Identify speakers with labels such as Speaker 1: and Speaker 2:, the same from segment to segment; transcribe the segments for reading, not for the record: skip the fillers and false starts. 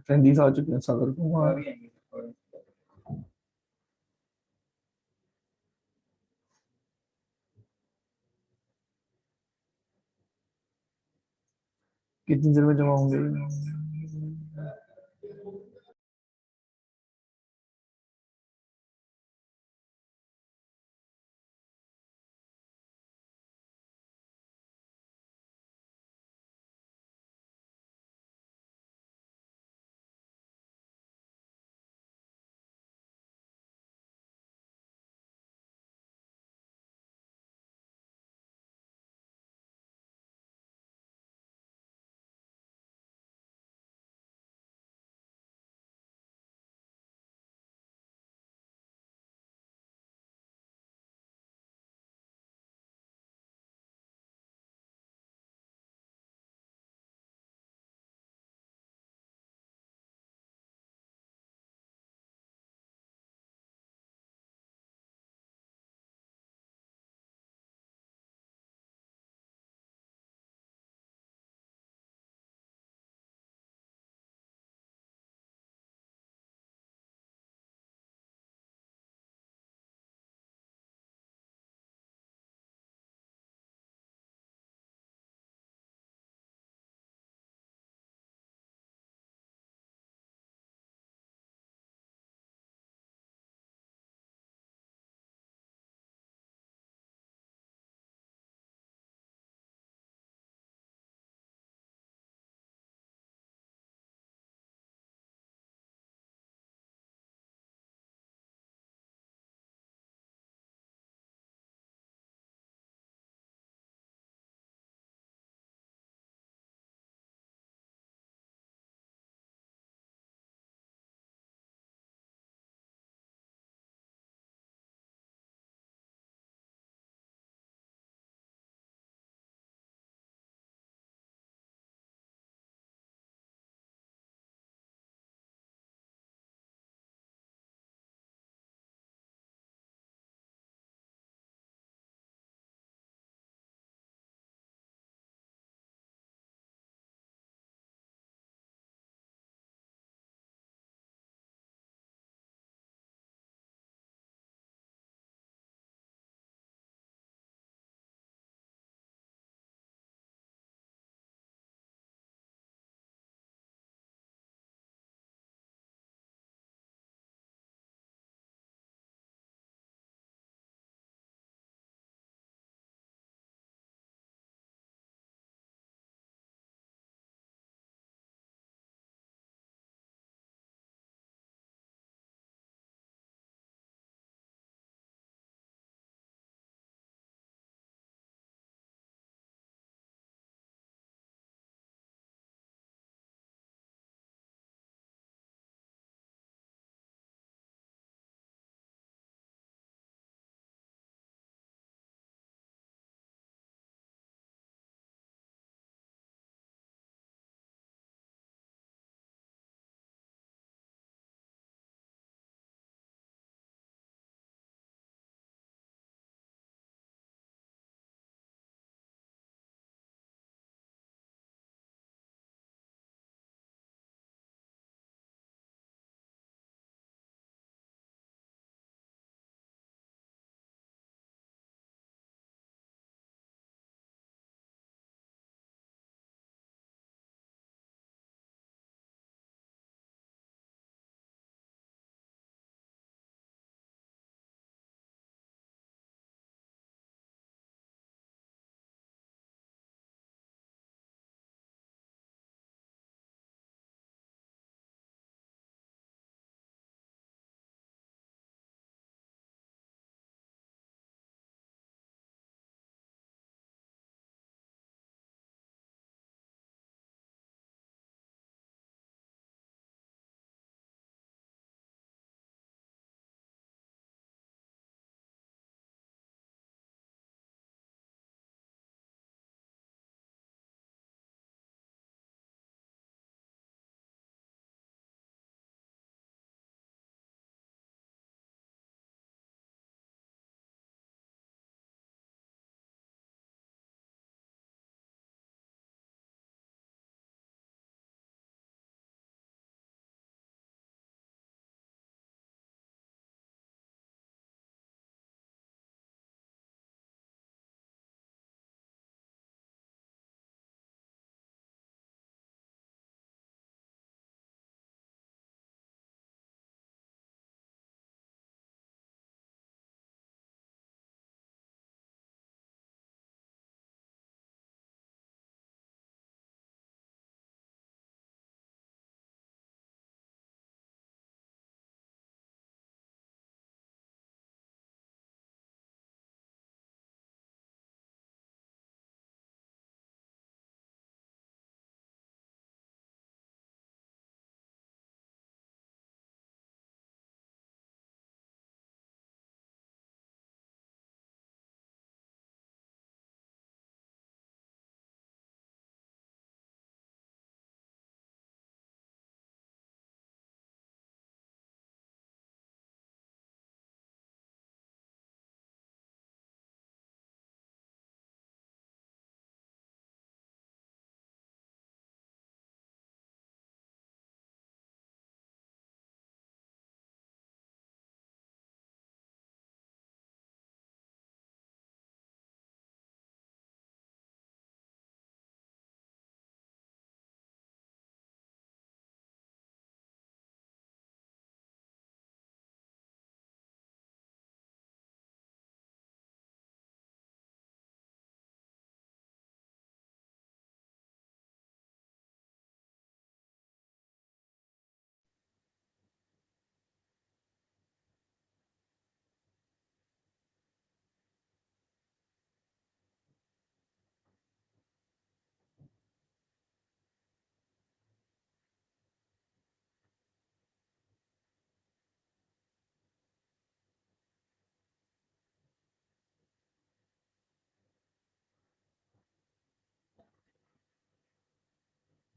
Speaker 1: فرینڈلیز آ چکے ہیں ساگر کو وہاں. کتنی دیر میں جمع ہوں گے؟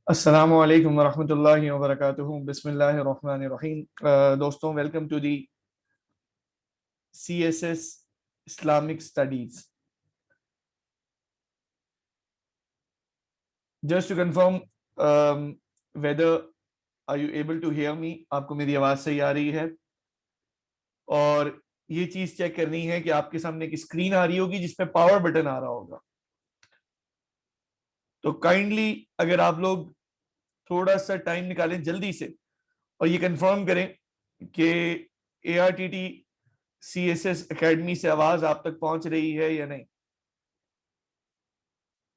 Speaker 1: السلام علیکم ورحمۃ اللہ وبرکاتہ. بسم اللہ الرحمن الرحیم. دوستوں, welcome to the CSS Islamic Studies. Just to confirm, whether are you able to hear me? آپ کو میری آواز صحیح آ رہی ہے؟ اور یہ چیز چیک کرنی ہے کہ آپ کے سامنے ایک اسکرین آ رہی ہوگی جس پہ پاور بٹن آ رہا ہوگا. تو کائنڈلی اگر آپ لوگ تھوڑا سا ٹائم نکالیں جلدی سے اور یہ کنفرم کریں کہ ARTT CSS اکیڈمی سے آواز آپ تک پہنچ رہی ہے یا نہیں.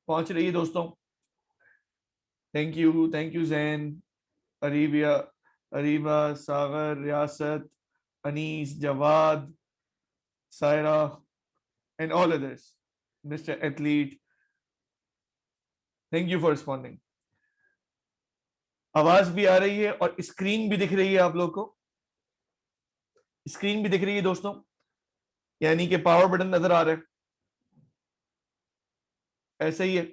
Speaker 1: پہنچ رہی ہے دوستوں؟ تھینک یو زین, اریبا, ساغر, ریاست, انیس, جواد, Saira and all others, Mr. Athlete, thank you for responding. آواز بھی آ رہی ہے اور اسکرین بھی دکھ رہی ہے آپ لوگ کو؟ اسکرین بھی دکھ رہی ہے دوستوں, یعنی کہ پاور بٹن نظر آ رہا ہے, ایسا ہی ہے.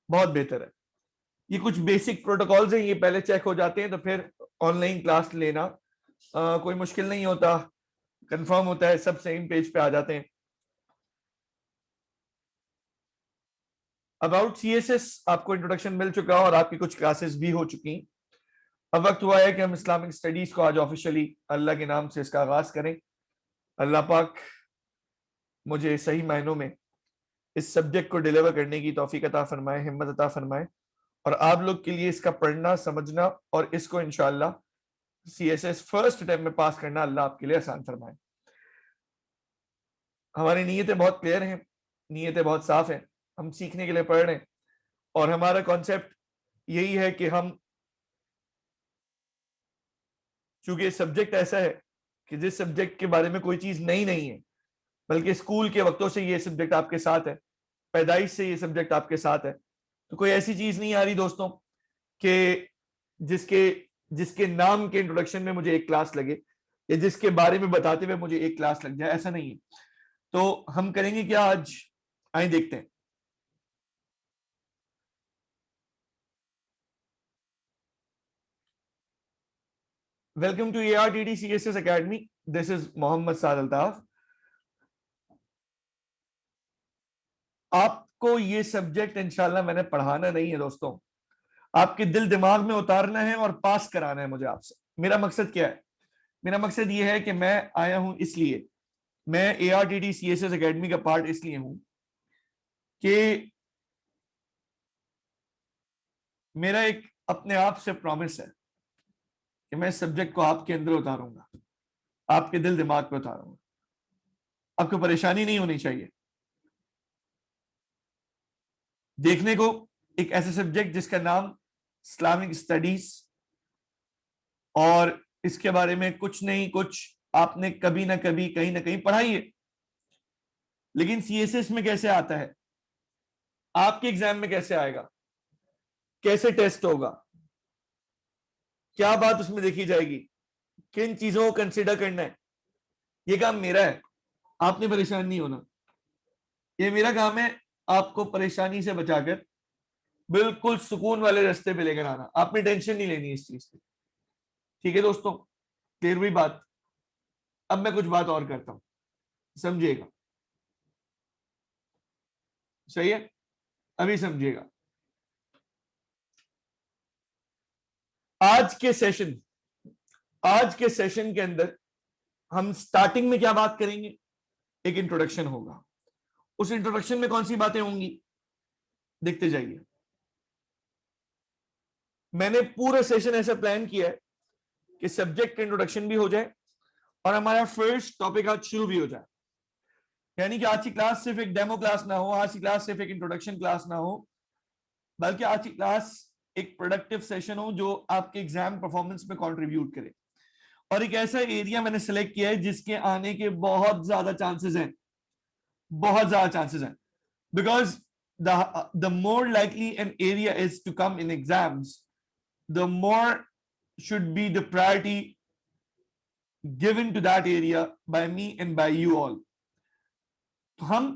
Speaker 1: بہت بہتر ہے. یہ کچھ بیسک پروٹوکالز ہیں, یہ پہلے چیک ہو جاتے ہیں تو پھر آن لائن کلاس لینا کوئی مشکل نہیں ہوتا, کنفرم ہوتا ہے, سب سیم پیج پہ آ جاتے ہیں. اباؤٹ CSS آپ کو انٹروڈکشن مل چکا اور آپ کی کچھ کلاسز بھی ہو چکی. اب وقت ہوا ہے کہ ہم اسلامک اسٹڈیز کو آج آفیشلی اللہ کے نام سے اس کا آغاز کریں. اللہ پاک مجھے صحیح معنوں میں اس سبجیکٹ کو ڈیلیور کرنے کی توفیق عطا فرمائے, ہمت عطا فرمائے, اور آپ لوگ کے لیے اس کا پڑھنا, سمجھنا اور اس کو انشاءاللہ CSS فرسٹ اٹیمپٹ میں پاس کرنا اللہ آپ کے لیے آسان فرمائے. ہماری نیتیں بہت کلیئر ہیں, نیتیں بہت صاف ہیں, ہم سیکھنے کے لیے پڑھ رہے ہیں, اور ہمارا کانسیپٹ یہی ہے کہ ہم, چونکہ سبجیکٹ ایسا ہے کہ جس سبجیکٹ کے بارے میں کوئی چیز نئی نہیں ہے, بلکہ اسکول کے وقتوں سے یہ سبجیکٹ آپ کے ساتھ ہے, پیدائش سے یہ سبجیکٹ آپ کے ساتھ ہے, تو کوئی ایسی چیز نہیں آ رہی دوستوں کہ جس کے نام کے انٹروڈکشن میں مجھے ایک کلاس لگے یا جس کے بارے میں بتاتے ہوئے مجھے ایک کلاس لگ جائے, ایسا نہیں ہے. تو ہم کریں گے کیا آج, آئیں دیکھتے ہیں. Welcome to ARTT CSS academy. This is Muhammad Saad Altaf. آپ کو یہ سبجیکٹ انشاءاللہ میں نے پڑھانا نہیں ہے دوستوں, آپ کے دل دماغ میں اتارنا ہے اور پاس کرانا ہے مجھے آپ سے. میرا مقصد کیا ہے؟ میرا مقصد یہ ہے کہ میں آیا ہوں اس لیے, میں ARTT CSS اکیڈمی کا پارٹ اس لیے ہوں کہ میرا ایک اپنے آپ سے پرومس ہے کہ میں اس سبجیکٹ کو آپ کے اندر اتاروں گا, آپ کے دل دماغ پہ اتاروں گا. آپ کو پریشانی نہیں ہونی چاہیے. دیکھنے کو ایک ایسا سبجیکٹ جس کا نام اسلامک اسٹڈیز, اور اس کے بارے میں کچھ نہیں کچھ آپ نے کبھی نہ کبھی کہیں نہ کہیں پڑھائی ہے, لیکن CSS میں کیسے آتا ہے, آپ کے ایگزام میں کیسے آئے گا, کیسے ٹیسٹ ہوگا, کیا بات اس میں دیکھی جائے گی, کن چیزوں کو کنسیڈر کرنا ہے, یہ کام میرا ہے. آپ نے پریشان نہیں ہونا, یہ میرا کام ہے آپ کو پریشانی سے بچا کر بالکل سکون والے رستے پہ لے کر آنا. آپ نے ٹینشن نہیں لینی اس چیز کی. ٹھیک ہے دوستوں, کلیئر ہوئی بات؟ اب میں کچھ بات اور کرتا ہوں, سمجھیے گا, صحیح ہے, ابھی سمجھیے گا. آج کے سیشن کے اندر ہم سٹارٹنگ میں کیا بات کریں گے, ایک انٹروڈکشن ہوگا. اس انٹروڈکشن میں کون سی باتیں ہوں گی, دیکھتے جائیے. میں نے پورا سیشن ایسا پلان کیا ہے کہ سبجیکٹ انٹروڈکشن بھی ہو جائے اور ہمارا فرسٹ ٹاپک آج شروع بھی ہو جائے. یعنی کہ آج کی کلاس صرف ایک ڈیمو کلاس نہ ہو, آج کی کلاس صرف ایک انٹروڈکشن کلاس نہ ہو, بلکہ آج کی کلاس ایک پروڈکٹیو سیشن ہو جو آپ کے ایگزام پرفارمنس میں کنٹریبیوٹ کرے. اور ایک ایسا ایریا میں نے سلیکٹ کیا ہے جس کے آنے کے بہت زیادہ چانسز ہیں, بہت زیادہ چانسز ہیں, because the more likely an area is to come in exams, the more should be the priority given to that area by me and by you all. تو ہم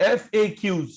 Speaker 1: FAQs,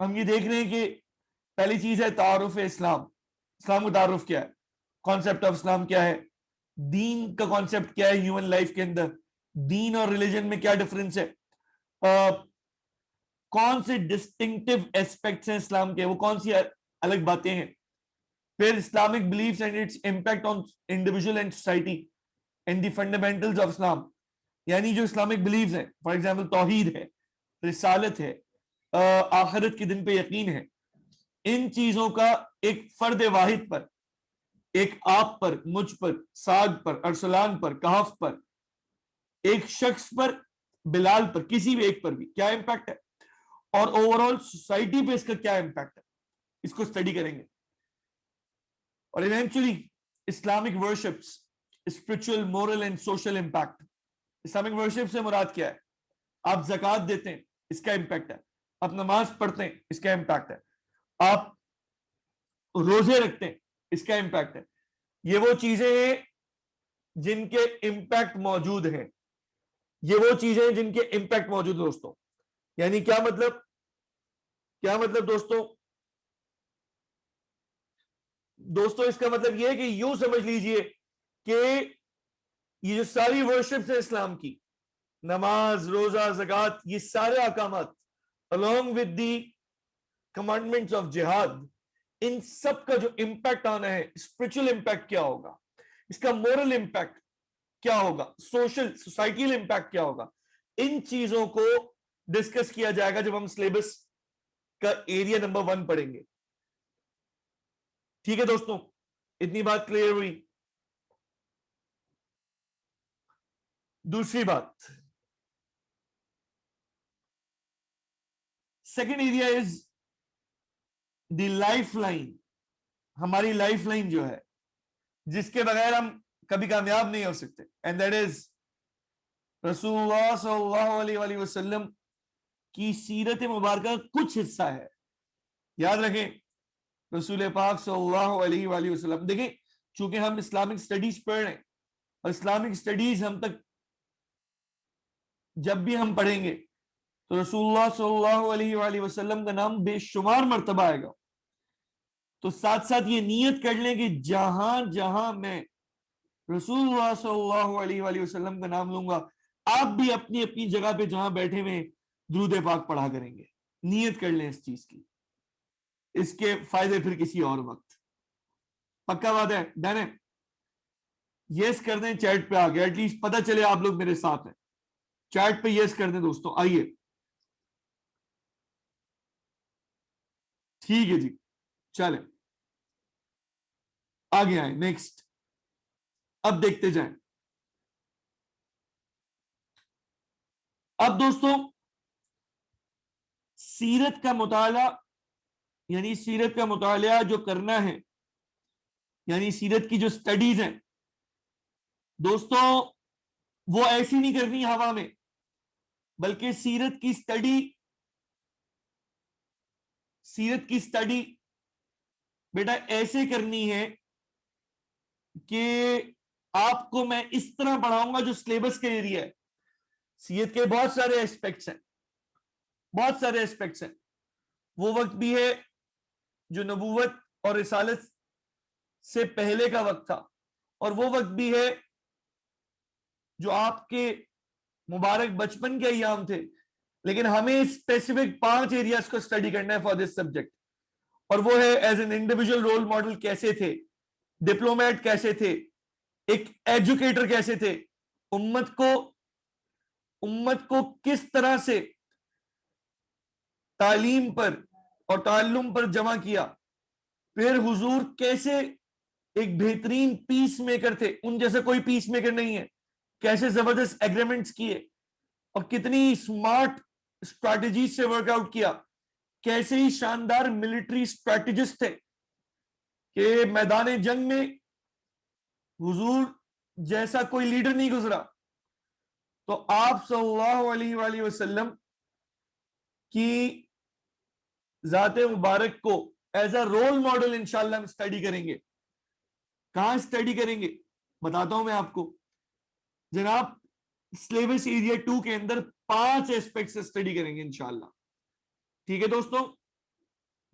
Speaker 1: ہم یہ دیکھ رہے ہیں کہ پہلی چیز ہے تعارف اسلام. اسلام کا تعارف کیا ہے, کانسیپٹ آف اسلام کیا ہے, دین کا کانسیپٹ کیا ہے ہیومن لائف کے اندر, دین اور ریلیجن میں کیا ڈفرنس ہے, کون سے ڈسٹنکٹیو ایسپیکٹس ہیں اسلام کے, وہ کون سی الگ باتیں ہیں. پھر Islamic beliefs and its impact on individual and society and the fundamentals of Islam. یعنی جو اسلامک بلیفز ہیں, فار ایگزامپل توحید ہے, رسالت ہے, آخرت کے دن پہ یقین ہے, ان چیزوں کا ایک فرد واحد پر, ایک آپ پر, مجھ پر, سعد پر, ارسلان پر, کہف پر, ایک شخص پر, بلال پر, کسی بھی ایک پر بھی کیا امپیکٹ ہے, اور اوور آل سوسائٹی پہ اس کا کیا امپیکٹ ہے, اس کو اسٹڈی کریں گے. اور eventually Islamic worships, spiritual, moral and social impact. Islamic worship سے مراد کیا ہے, آپ زکوٰۃ دیتے ہیں, اس کا امپیکٹ ہے, آپ نماز پڑھتے ہیں, اس کا امپیکٹ ہے, آپ روزے رکھتے ہیں, اس کا امپیکٹ ہے. یہ وہ چیزیں ہیں جن کے امپیکٹ موجود ہیں, یہ وہ چیزیں ہیں جن کے امپیکٹ موجود ہیں دوستوں. یعنی کیا مطلب, کیا مطلب دوستوں, اس کا مطلب یہ ہے کہ یوں سمجھ لیجئے کہ یہ جو ساری ورشپس ہیں اسلام کی, نماز, روزہ, زکوٰۃ, یہ سارے احکامات along with the commandments of جہاد, ان سب کا جو امپیکٹ آنا ہے, اسپرچل امپیکٹ کیا ہوگا, اس کا مورل امپیکٹ کیا ہوگا, سوشل سوسائٹیل امپیکٹ کیا ہوگا, ان چیزوں کو ڈسکس کیا جائے گا جب ہم سلیبس کا ایریا نمبر 1 پڑھیں گے. ٹھیک ہے دوستوں, اتنی بات کلیئر ہوئی. دوسری بات, second area is the life line. ہماری لائف لائن جو ہے, جس کے بغیر ہم کبھی کامیاب نہیں ہو سکتے, اینڈ دیٹ از رسول اللہ صلی اللہ علیہ وآلہ وسلم کی سیرت مبارکہ کچھ حصہ ہے. یاد رکھیں, رسول پاک صلی اللہ علیہ وآلہ وسلم, دیکھیں چونکہ ہم اسلامک سٹڈیز پڑھ رہے ہیں, اور اسلامک سٹڈیز ہم تک جب بھی ہم پڑھیں گے تو رسول اللہ صلی اللہ علیہ وآلہ وسلم کا نام بے شمار مرتبہ آئے گا. تو ساتھ ساتھ یہ نیت کر لیں کہ جہاں جہاں میں رسول اللہ صلی اللہ علیہ وآلہ وسلم کا نام لوں گا, آپ بھی اپنی اپنی جگہ پہ جہاں بیٹھے ہوئے درود پاک پڑھا کریں گے. نیت کر لیں اس چیز کی, اس کے فائدے پھر کسی اور وقت. پکا بات ہے, ڈن ہے. یس کر دیں چیٹ پہ آگے, ایٹ لیسٹ پتہ چلے آپ لوگ میرے ساتھ ہیں. چیٹ پہ یس کر دیں دوستوں. آئیے, ٹھیک ہے جی, چلیں آگے آئیں. نیکسٹ, اب دیکھتے جائیں. اب دوستوں سیرت کا مطالعہ, یعنی سیرت کا مطالعہ جو کرنا ہے, یعنی سیرت کی جو سٹڈیز ہیں دوستوں, وہ ایسی نہیں کرنی ہوا میں, بلکہ سیرت کی سٹڈی بیٹا ایسے کرنی ہے کہ آپ کو میں اس طرح پڑھاؤں گا جو سلیبس کے ایریا ہے. سیرت کے بہت سارے ایسپیکٹس ہیں, بہت سارے ایسپیکٹس ہیں. وہ وقت بھی ہے جو نبوت اور رسالت سے پہلے کا وقت تھا, اور وہ وقت بھی ہے جو آپ کے مبارک بچپن کے ایام تھے. لیکن ہمیں اسپیسیفک 5 ایریاز کو اسٹڈی کرنا ہے فار دس سبجیکٹ, اور وہ ہے as an individual role model کیسے تھے, ڈپلومیٹ کیسے تھے, ایک ایجوکیٹر کیسے تھے, امت کو کس طرح سے تعلیم پر اور تعلم پر جمع کیا, پھر حضور کیسے ایک بہترین پیس میکر تھے, ان جیسے کوئی پیس میکر نہیں ہے, کیسے زبردست ایگریمنٹس کیے, اور کتنی سمارٹ اسٹریٹجیز سے ورک آؤٹ کیا, کیسے ہی شاندار ملٹری اسٹریٹجسٹ تھے کہ میدان جنگ میں حضور جیسا کوئی لیڈر نہیں گزرا. تو آپ صلی اللہ علیہ وآلہ وسلم کی ذات مبارک کو ایز اے رول ماڈل انشاءاللہ ہم اسٹڈی کریں گے. کہاں اسٹڈی کریں گے بتاتا ہوں میں آپ کو جناب. سلیبس ایریا 2 کے اندر 5 ایسپیکٹس اسٹڈی کریں گے انشاءاللہ. ٹھیک ہے دوستوں,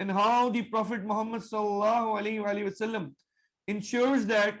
Speaker 1: and how the Prophet Muhammad sallallahu alaihi wasallam ensures that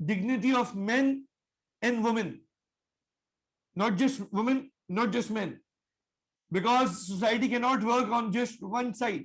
Speaker 1: dignity of men and women, not just women, not just men, because society cannot work on just one side.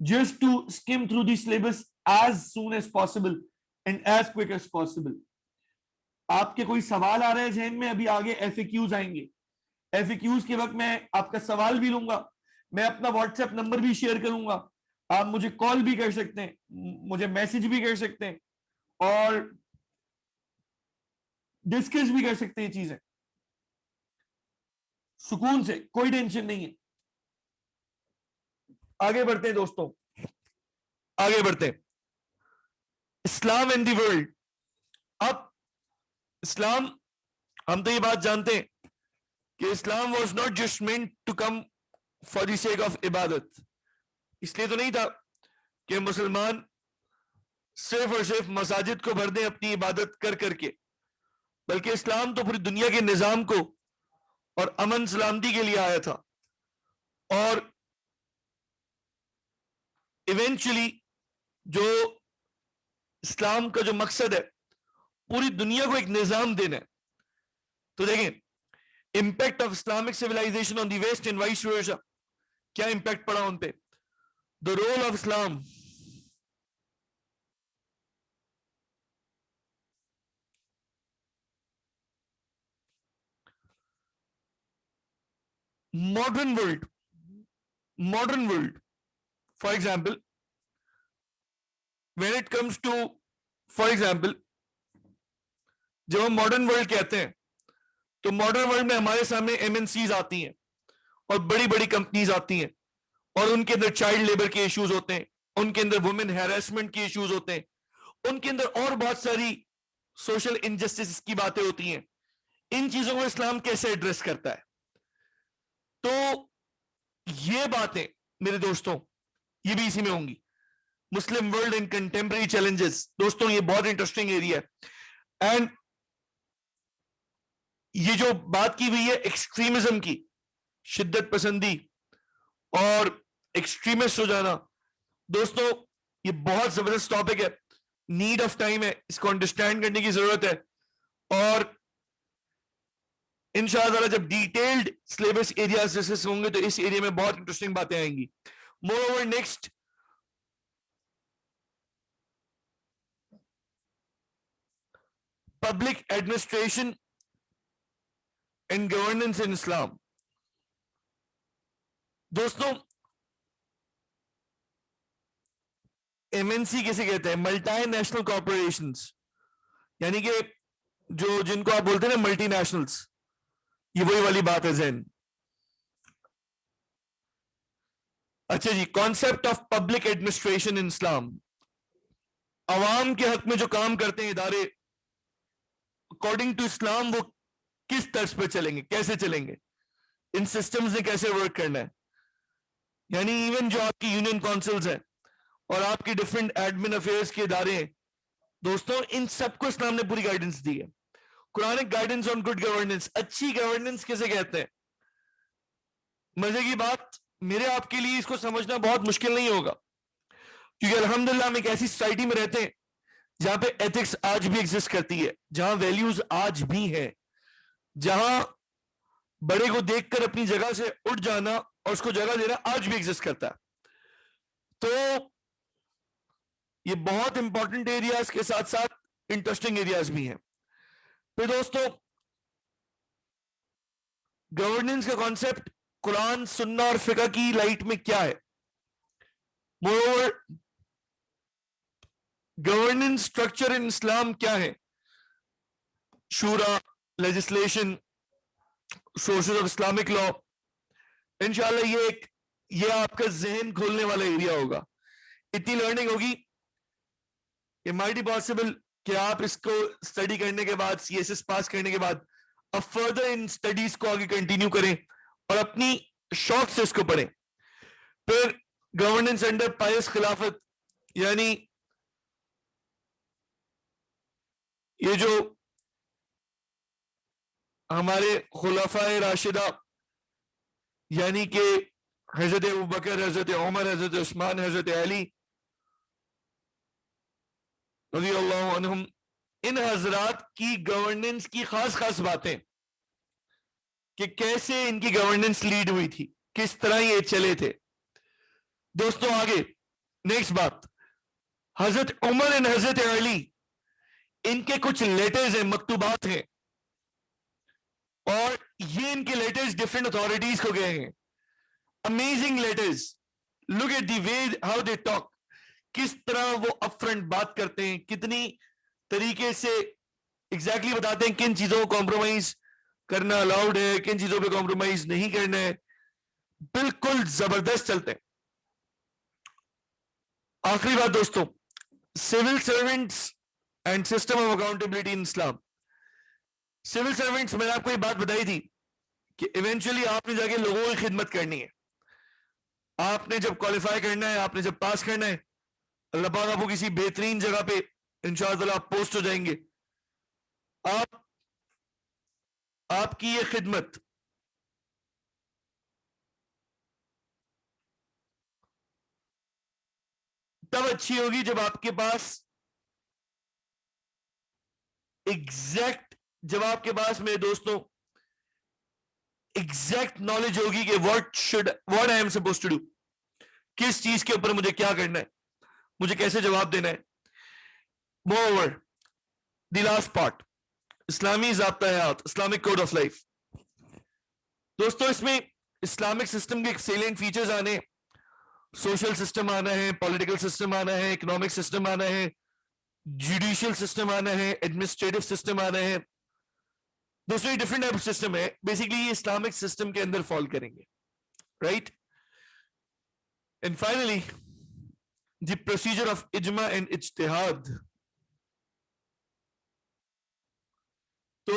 Speaker 1: just to skim through the syllabus as soon as possible and as quick as possible. آپ کے کوئی سوال آ رہے ہیں ذہن میں؟ ابھی آگے ایف اے کیوز آئیں گے، ایف اے کیوز کے وقت میں آپ کا سوال بھی لوں گا، میں اپنا واٹس ایپ نمبر بھی شیئر کروں گا، آپ مجھے کال بھی کر سکتے ہیں، مجھے میسج بھی کر سکتے ہیں اور ڈسکس بھی کر سکتے ہیں چیزیں سکون سے، کوئی ٹینشن نہیں ہے۔ آگے بڑھتے ہیں دوستوں، آگے بڑھتے ہیں۔ Islam and the world. اب اسلام، ہم تو یہ بات جانتے ہیں کہ Islam was not just meant to come for the sake of عبادت، اس لیے تو نہیں تھا کہ مسلمان صرف اور صرف مساجد کو بھر دیں اپنی عبادت کر کر کے، بلکہ اسلام تو پوری دنیا کے نظام کو اور امن سلامتی کے لیے آیا تھا، اور ایونچولی جو اسلام کا جو مقصد ہے پوری دنیا کو ایک نظام دینا ہے۔ تو دیکھیں impact of Islamic civilisation on the west and vice versa, کیا امپیکٹ پڑا ان پہ؟ The role of Islam, modern world, for example, when it comes to, for example, جب ہم ماڈرن ورلڈ کہتے ہیں تو ماڈرن ورلڈ میں ہمارے سامنے ایم این سیز آتی ہیں اور بڑی بڑی کمپنیز آتی ہیں، اور ان کے اندر چائلڈ لیبر کے ایشوز ہوتے ہیں، ان کے اندر وومن ہیراسمنٹ کے ایشوز ہوتے ہیں، ان کے اندر اور بہت ساری سوشل انجسٹس کی باتیں ہوتی ہیں۔ ان چیزوں کو اسلام کیسے ایڈریس کرتا ہے؟ تو یہ باتیں میرے دوستوں یہ بھی اسی میں ہوں گی، Muslim world in contemporary challenges. دوستوں یہ بہت انٹرسٹنگ ایریا ہے، اینڈ یہ جو بات کی ہوئی ہے ایکسٹریمزم کی، شدت پسندی اور ایکسٹریمسٹ ہو جانا، دوستوں یہ بہت زبردست ٹاپک ہے، نیڈ آف ٹائم ہے، اس کو انڈرسٹینڈ کرنے کی ضرورت ہے، اور انشاءاللہ جب ڈیٹیلڈ سلیبس ایریاز ڈسکس ہوں گے تو اس ایریا میں بہت انٹرسٹنگ باتیں آئیں گی۔ Moreover next, public administration and governance in Islam. دوستوں ایم این سی کیسے کہتے ہیں؟ ملٹی نیشنل کارپوریشنز، یعنی کہ جو جن کو آپ بولتے ہیں نا ملٹی نیشنلز، یہ وہی والی بات ہے ذہن۔ اچھا جی، کانسیپٹ آف پبلک ایڈمنسٹریشن ان اسلام، عوام کے حق میں جو کام کرتے ہیں ادارے اکارڈنگ ٹو اسلام وہ کس طرز پہ چلیں گے، کیسے چلیں گے، ان سسٹمز نے کیسے ورک کرنا ہے۔ یعنی ایون جو آپ کی یونین کونسلز ہیں اور آپ کی ڈفرینٹ ایڈمن افیئرز کے ادارے ہیں، دوستوں ان سب کو اسلام نے پوری گائیڈنس دی ہے۔ Quranic guidance on good governance, اچھی گورننس کیسے کہتے ہیں؟ مزے کی بات، میرے آپ کے لیے اس کو سمجھنا بہت مشکل نہیں ہوگا، کیونکہ الحمدللہ ہم ایک ایسی سوسائٹی میں رہتے ہیں جہاں پہ ایتھکس آج بھی ایگزسٹ کرتی ہے، جہاں ویلیوز آج بھی ہیں، جہاں بڑے کو دیکھ کر اپنی جگہ سے اٹھ جانا اور اس کو جگہ دینا آج بھی ایگزسٹ کرتا ہے۔ تو یہ بہت امپورٹنٹ ایریاز کے ساتھ ساتھ انٹرسٹنگ ایریاز بھی ہیں۔ پھر دوستوں گورننس کا کانسیپٹ قرآن سنہ اور فقہ کی لائٹ میں کیا ہے؟ مور گورننس اسٹرکچر ان اسلام کیا ہے؟ شورا، legislation, sources of Islamic law, انشاءاللہ یہ آپ کا ذہن کھولنے والا ایریا ہوگا، اتنی لرننگ ہوگی کہ مائٹ بی پاسبل کہ آپ اس کو اسٹڈی کرنے کے بعد، سی ایس ایس پاس کرنے کے بعد اب فردر ان اسٹڈیز کو آگے کنٹینیو کریں اور اپنی شوق سے اس کو پڑھیں۔ پھر گورننس انڈر پائس خلافت، یعنی یہ جو ہمارے خلفائے راشدہ یعنی کہ حضرت ابوبکر، حضرت عمر، حضرت عثمان، حضرت علی رضی اللہ عنہم، ان حضرات کی گورننس کی خاص خاص باتیں کہ کیسے ان کی گورننس لیڈ ہوئی تھی، کس طرح یہ چلے تھے۔ دوستوں آگے نیکسٹ بات، حضرت عمر اور حضرت علی ان کے کچھ لیٹرز ہیں, مکتوبات ہیں, اور یہ ان کے لیٹرز ڈفرینٹ اتھارٹیز کو گئے ہیں. Amazing letters. Look at the way how they talk, کس طرح وہ اپ فرنٹ بات کرتے ہیں, کتنی طریقے سے ایگزیکٹلی بتاتے ہیں کن چیزوں کو کمپرومائز کرنا الاؤڈ ہے, کن چیزوں پہ کمپرومائز نہیں کرنا ہے. بالکل زبردست چلتے ہیں. آخری بات دوستوں, civil servants and system of accountability in Islam. Civil servants, میں نے آپ کو یہ بات بتائی تھی کہ ایونچولی آپ نے جا کے لوگوں کی خدمت کرنی ہے. آپ نے جب کوالیفائی کرنا ہے, آپ نے جب پاس کرنا ہے, اللہ پاک آپ کو کسی بہترین جگہ پہ انشاءاللہ آپ پوسٹ ہو جائیں گے. آپ کی یہ خدمت تب اچھی ہوگی جب آپ کے پاس میرے دوستوں ایگزیکٹ نالج ہوگی کہ what I am suppose to do, کس چیز کے اوپر مجھے کیا کرنا ہے, مجھے کیسے جواب دینا ہے. موreover, دی لاسٹ پارٹ, اسلامی ضابطہ حیات, اسلامک کوڈ آف لائف. دوستوں اس میں اسلامک سسٹم کے سیلینٹ فیچرز آنے, سوشل سسٹم آنا ہے, پولیٹیکل سسٹم آنا ہے, اکنامک سسٹم آنا ہے, جوڈیشل سسٹم آنا ہے, ایڈمنسٹریٹو سسٹم آنا ہے. دوستوں یہ ڈفرنٹ ٹائپ سسٹم ہے, بیسیکلی یہ اسلامک سسٹم کے اندر فال کریں گے, right. And finally the procedure of اجماع اینڈ اجتہاد. تو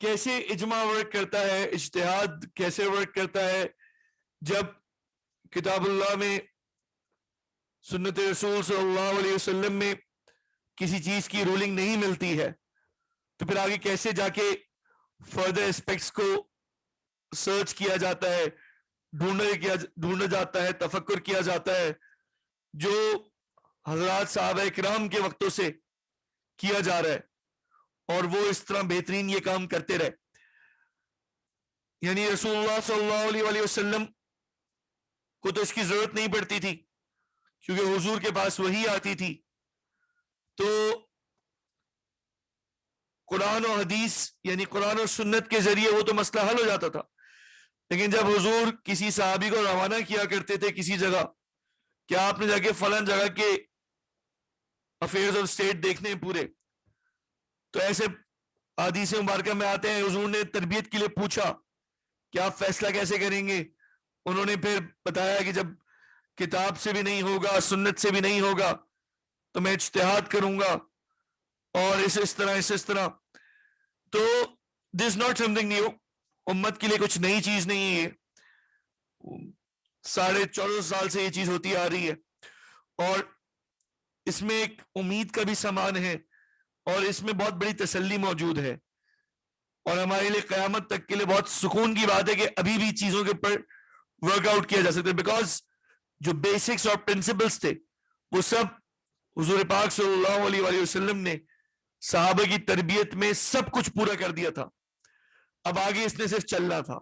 Speaker 1: کیسے اجماع ورک کرتا ہے, اجتہاد کیسے ورک کرتا ہے. جب کتاب اللہ میں, سنت رسول صلی اللہ علیہ وسلم میں کسی چیز کی رولنگ نہیں ملتی ہے, تو پھر آگے کیسے جا کے فردر اسپیکٹس کو سرچ کیا جاتا ہے, ڈھونڈا جاتا ہے, تفکر کیا جاتا ہے, جو حضرات صحابہ کرام کے وقتوں سے کیا جا رہا ہے, اور وہ اس طرح بہترین یہ کام کرتے رہے. یعنی رسول اللہ صلی اللہ علیہ وسلم کو تو اس کی ضرورت نہیں پڑتی تھی, کیونکہ حضور کے پاس وحی آتی تھی, تو قرآن و حدیث یعنی قرآن و سنت کے ذریعے وہ تو مسئلہ حل ہو جاتا تھا. لیکن جب حضور کسی صحابی کو روانہ کیا کرتے تھے کسی جگہ, کیا آپ نے جا کے فلاں جگہ کے افیئرز آف اسٹیٹ دیکھنے پورے, تو ایسے حدیث مبارکہ میں آتے ہیں حضور نے تربیت کے لیے پوچھا کہ آپ فیصلہ کیسے کریں گے. انہوں نے پھر بتایا کہ جب کتاب سے بھی نہیں ہوگا, سنت سے بھی نہیں ہوگا, تو میں اجتہاد کروں گا, اور اس طرح. تو this not some thing new, امت کے لیے کچھ نئی چیز نہیں ہے, 14.5 سال سے یہ چیز ہوتی آ رہی ہے, اور اس میں ایک امید کا بھی سامان ہے, اور اس میں بہت بڑی تسلی موجود ہے, اور ہمارے لیے قیامت تک کے لیے بہت سکون کی بات ہے کہ ابھی بھی چیزوں کے اوپر ورک آؤٹ کیا جا سکتا ہے. بیکاز جو بیسکس اور پرنسپلز تھے وہ سب حضور پاک صلی اللہ علیہ وسلم نے صحابہ کی تربیت میں سب کچھ پورا کر دیا تھا, اب آگے اس نے صرف چلنا تھا.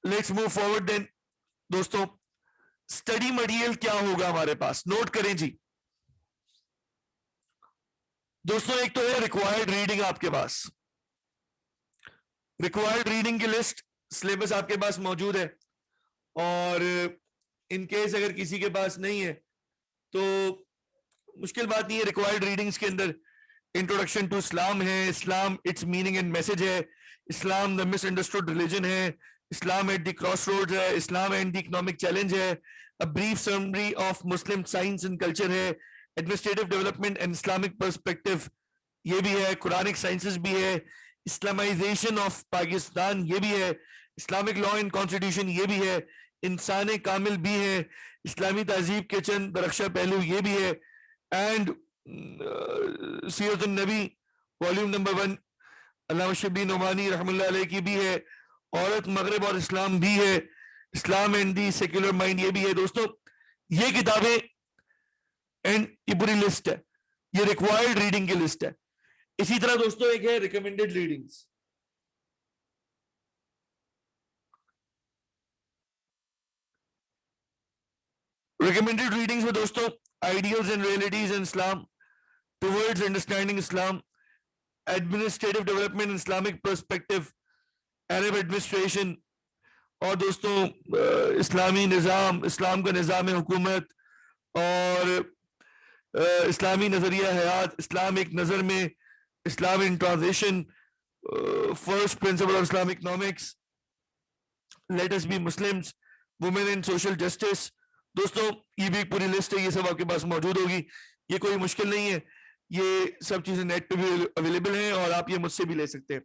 Speaker 1: لیٹس موو فارورڈ دین. دوستوں اسٹڈی مٹیریل کیا ہوگا ہمارے پاس, نوٹ کریں جی. دوستوں ایک تو ہے ریکوائرڈ ریڈنگ, آپ کے پاس ریکوائرڈ ریڈنگ کی لسٹ سلیبس آپ کے پاس موجود ہے, اور ان کیس اگر کسی کے پاس نہیں ہے تو مشکل بات نہیں ہے. ریکوائرڈ ریڈنگز کے اندر انٹروڈکشن ٹو اسلام ہے, اسلام اٹس میننگ اینڈ میسج ہے, اسلام دا مس انڈرسٹوڈ ریلیجن ہے, اسلام ایٹ دی کراس روڈ ہے, اسلام اینڈ دی اکنامک چیلنج ہے, a brief summary of Muslim science and culture ہے, administrative development and Islamic perspective یہ بھی ہے, قرآنک سائنسز بھی ہے, اسلامائزیشن آف پاکستان یہ بھی ہے, اسلامک لا اینڈ کانسٹیٹیوشن یہ بھی ہے, انسان کامل بھی ہے, اسلامی تہذیب کے چند درخشہ پہلو یہ بھی ہے, اینڈ سیرت النبی والیوم نمبر 1 علامہ شبلی نعمانی رحم اللہ علیہ کی بھی ہے, عورت مغرب اور اسلام بھی ہے, اسلام اینڈ دی سیکولر مائنڈ یہ بھی ہے. دوستوں یہ کتابیں اینڈ یہ پوری لسٹ ہے, یہ ریکوائرڈ ریڈنگ کی لسٹ ہے. اسی طرح دوستوں ایک ہے ریکمینڈڈ ریڈنگز. ریکمینڈڈ ریڈنگز میں دوستوں ideals and realities in Islam towards understanding Islam, administrative development in Islamic perspective, Arab administration, اور دوستوں اسلامی نظام, اسلام کا نظام حکومت اور اسلامی نظریہ حیات, اسلام ایک نظر میں, Islam in transition, first principle of Islamic economics, let us be Muslims, women and social justice. دوستوں یہ بھی پوری لسٹ ہے, یہ سب آپ کے پاس موجود ہوگی, یہ کوئی مشکل نہیں ہے, یہ سب چیزیں نیٹ پہ بھی اویلیبل ہیں اور آپ یہ مجھ سے بھی لے سکتے ہیں.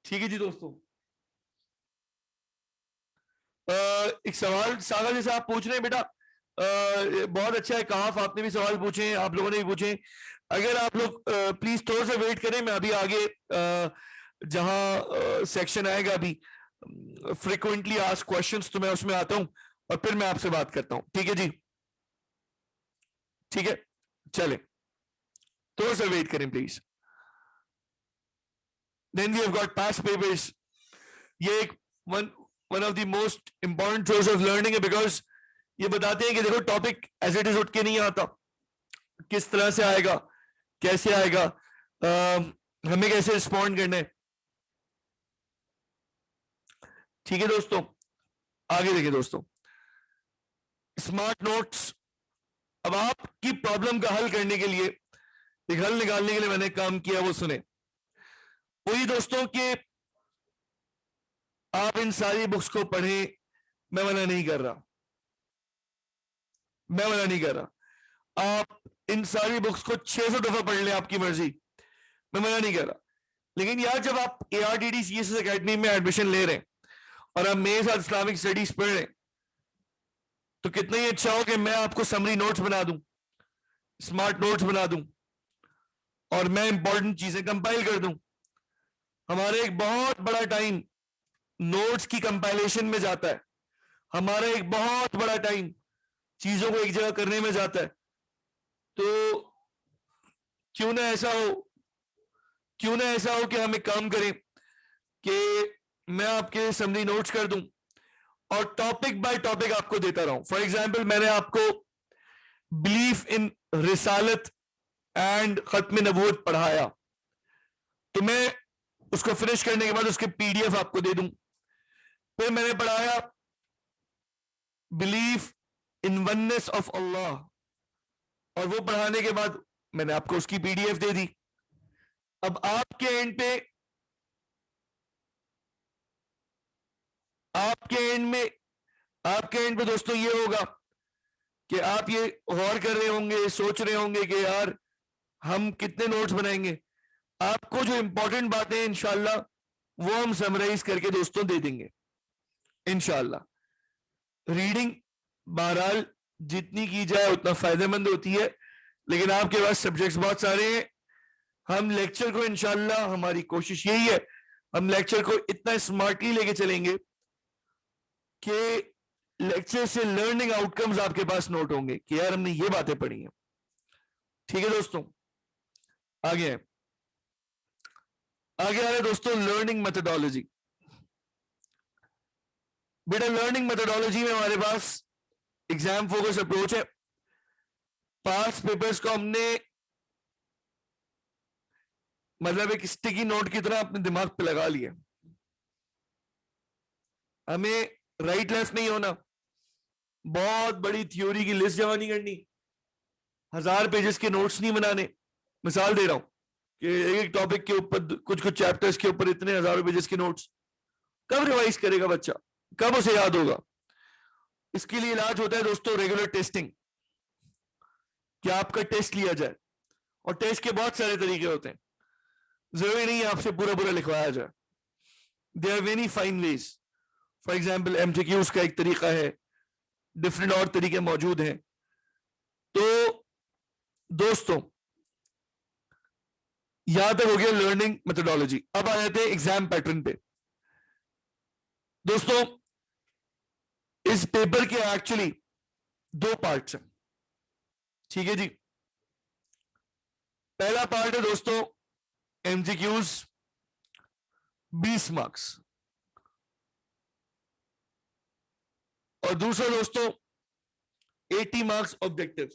Speaker 1: ٹھیک ہے جی دوستوں. ایک سوال ساگا جیسے آپ پوچھ رہے ہیں بیٹا, بہت اچھا ہے, کہاف آپ نے بھی سوال پوچھے ہیں, آپ لوگوں نے بھی پوچھے. اگر آپ لوگ پلیز تھوڑا سا ویٹ کریں, میں ابھی آگے جہاں سیکشن آئے گا ابھی فریکوینٹلی آسک کوشچنس, تو میں اس میں آتا ہوں اور پھر میں آپ سے بات کرتا ہوں. ٹھیک ہے جی, ٹھیک ہے, چلیں تھوڑا سا ویٹ کریں please. Then we have got past papers. یہ ایک one of the most important source of learning ہے, because یہ بتاتے ہیں کہ دیکھو ٹاپک ایز اٹ از اٹھ کے نہیں آتا, کس طرح سے آئے گا, کیسے آئے گا, ہمیں کیسے رسپونڈ کرنا ہے. ٹھیک ہے دوستوں, آگے دیکھیں دوستوں, اسمارٹ نوٹس. اب آپ کی پرابلم کا حل کرنے کے لیے, ایک حل نکالنے کے لیے میں نے کام کیا, وہ سنیں. وہی دوستوں کہ آپ ان ساری بکس کو پڑھیں, میں منع نہیں کر رہا, میں منع نہیں کر رہا, آپ ان ساری بکس کو 600 دفعہ پڑھ لیں, آپ کی مرضی, میں منع نہیں کر رہا. لیکن یار جب آپ ARDD اکیڈمی میں ایڈمیشن لے رہے ہیں اور آپ میرے ساتھ اسلامک اسٹڈیز پڑھ رہے ہیں, تو کتنا ہی اچھا ہو کہ میں آپ کو سمری نوٹس بنا دوں, اسمارٹ نوٹس بنا دوں, اور میں امپورٹنٹ چیزیں کمپائل کر دوں. ہمارا ایک بہت بڑا ٹائم نوٹس کی کمپائلیشن میں جاتا ہے, ہمارا ایک بہت بڑا ٹائم چیزوں کو ایک جگہ کرنے میں جاتا ہے. تو کیوں نہ ایسا ہو کہ ہم ایک کام کریں کہ میں آپ کے سمری نوٹس کر دوں اور ٹاپک بائی ٹاپک آپ کو دیتا رہا ہوں. فار ایگزامپل میں نے آپ کو بلیف ان رسالت اینڈ ختم نبوت پڑھایا, تو میں اس کو فنش کرنے کے بعد اس کے PDF آپ کو دے دوں. پھر میں نے پڑھایا بلیف ان وننس آف اللہ, اور وہ پڑھانے کے بعد میں نے آپ کو اس کی PDF دے دی. اب آپ کے اینڈ پہ دوستوں یہ ہوگا کہ آپ یہ غور کر رہے ہوں گے, سوچ رہے ہوں گے کہ یار ہم کتنے نوٹس بنائیں گے. آپ کو جو امپورٹنٹ باتیں ہیں انشاءاللہ وہ ہم سمرائز کر کے دوستوں دے دیں گے انشاءاللہ. ریڈنگ بہرحال جتنی کی جائے اتنا فائدہ مند ہوتی ہے, لیکن آپ کے پاس سبجیکٹس بہت سارے ہیں. ہم لیکچر کو انشاءاللہ, ہماری کوشش یہی ہے, ہم لیکچر کو اتنا اسمارٹلی لے کے چلیں گے کہ لیکچر سے لرننگ آؤٹ کمز آپ کے پاس نوٹ ہوں گے کہ یار ہم نے یہ باتیں پڑھی ہیں. ٹھیک ہے دوستوں, آگے آ رہے دوستوں لرننگ میتھڈالوجی. بیٹا لرننگ میتھڈالوجی میں ہمارے پاس ایگزام فوکس اپروچ ہے. پاس پیپرز کو ہم نے مطلب ایک اسٹیکی نوٹ کی طرح اپنے دماغ پہ لگا لیا. ہمیں رائٹ لیفٹ نہیں ہونا, بہت بڑی تھیوری کی لسٹ جمع نہیں کرنی, 1000 پیجز کے نوٹس نہیں بنانے. مثال دے رہا ہوں کہ ایک ٹاپک کے اوپر کچھ چیپٹرز کے اوپر اتنے 1000 پیجز کے نوٹس, کب ریوائز کرے گا بچہ, کب اسے یاد ہوگا؟ اس کے لیے علاج ہوتا ہے دوستوں ریگولر ٹیسٹنگ, کہ آپ کا ٹیسٹ لیا جائے. اور ٹیسٹ کے بہت سارے طریقے ہوتے ہیں, ضروری نہیں ہے آپ سے پورا لکھوایا جائے. there are many fine ways. For example MCQs کا ایک طریقہ ہے, ڈفرینٹ اور طریقے موجود ہیں. تو دوستوں یہاں تک ہو گیا لرننگ میتھڈالوجی. اب آ جاتے ہیں ایگزام پیٹرن پہ. دوستوں اس پیپر کے ایکچولی 2 پارٹس ہیں. ٹھیک ہے جی, پہلا پارٹ ہے دوستوں MCQs 20 مارکس, اور دوسرا دوستوں 80 مارکس آبجیکٹیوز.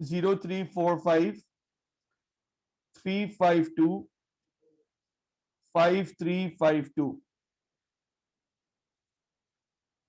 Speaker 1: 0345 352 5352।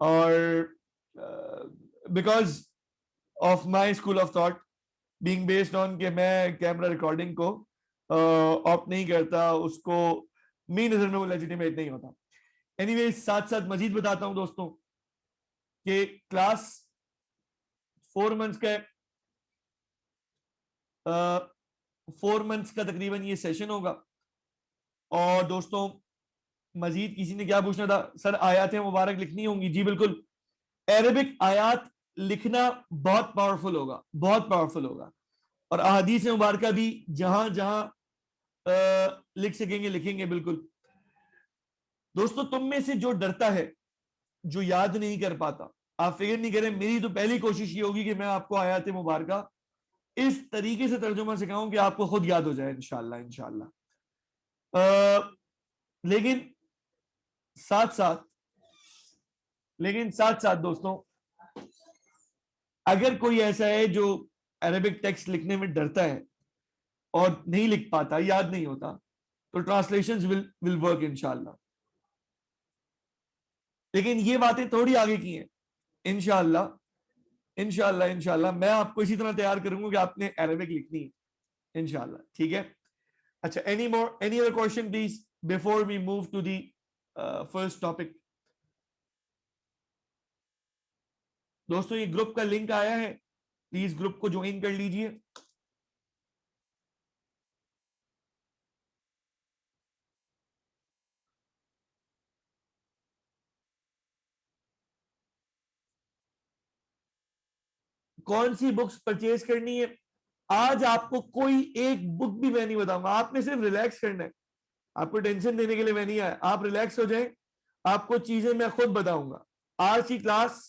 Speaker 1: اور because of my school of thought being based on کہ میں کیمرہ ریکارڈنگ کو آپٹ نہیں کرتا, اس کو میری نظر میں وہ لیجیٹیمیٹ نہیں ہوتا. اینی ویز ساتھ ساتھ مزید بتاتا ہوں دوستوں کہ کلاس 4 months کا 4 months کا تقریباً یہ سیشن ہوگا. اور دوستوں مزید کسی نے کیا پوچھنا تھا, سر آیات مبارک لکھنی ہوں گی؟ جی بالکل, عربک آیات لکھنا بہت پاورفل ہوگا, بہت پاورفل ہوگا, اور احادیث مبارکہ بھی جہاں جہاں لکھ سکیں گے لکھیں گے بالکل. دوستو تم میں سے جو ڈرتا ہے, جو یاد نہیں کر پاتا, آپ فکر نہیں کریں, میری تو پہلی کوشش یہ ہوگی کہ میں آپ کو آیات مبارکہ اس طریقے سے ترجمہ سکھاؤں کہ آپ کو خود یاد ہو جائے انشاءاللہ انشاءاللہ. لیکن ساتھ ساتھ دوستوں اگر کوئی ایسا ہے جو عربک ٹیکسٹ لکھنے میں ڈرتا ہے اور نہیں لکھ پاتا, یاد نہیں ہوتا, تو ٹرانسلیشنز will work انشاءاللہ. لیکن یہ باتیں تھوڑی آگے کی ہیں, انشاءاللہ انشاءاللہ انشاءاللہ میں آپ کو اسی طرح تیار کروں گا کہ آپ نے عربک لکھنی ہے انشاءاللہ, ٹھیک ہے. اچھا, any other question please before we move to the first topic. دوستوں یہ گروپ کا لنک آیا ہے, پلیز گروپ کو جوائن کر لیجئے. کون سی بکس پرچیز کرنی ہے؟ آج آپ کو کوئی ایک بک بھی میں نہیں بتاؤں گا, آپ نے صرف ریلیکس کرنا ہے, آپ کو ٹینشن دینے کے لیے میں نہیں آیا, آپ ریلیکس ہو جائیں, آپ کو چیزیں میں خود بتاؤں گا. آج کی کلاس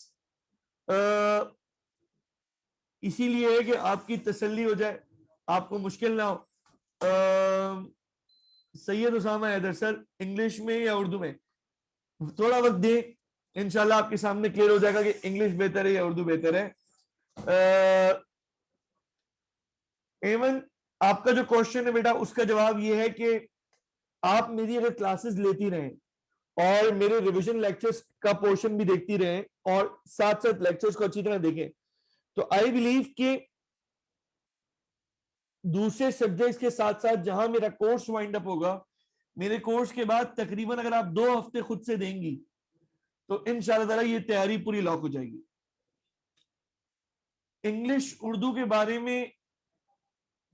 Speaker 1: اسی لیے ہے کہ آپ کی تسلی ہو جائے, آپ کو مشکل نہ ہو. سید اسامہ حیدر سر انگلش میں یا اردو میں؟ تھوڑا وقت دیں, انشاءاللہ آپ کے سامنے کلیئر ہو جائے گا کہ انگلش بہتر ہے یا اردو بہتر ہے. ایون آپ کا جو کوشچن ہے بیٹا, اس کا جواب یہ ہے کہ آپ میری اگر کلاسز لیتی رہیں اور میرے ریویژن لیکچرز کا پورشن بھی دیکھتی رہیں اور ساتھ ساتھ لیکچرز کو اچھی طرح دیکھیں, تو آئی بلیو کہ دوسرے سبجیکٹس کے ساتھ ساتھ جہاں میرا کورس وائنڈ اپ ہوگا, میرے کورس کے بعد تقریباً اگر آپ 2 ہفتے خود سے دیں گی تو انشاءاللہ تعالی یہ تیاری پوری لاک ہو جائے گی. انگلش اردو کے بارے میں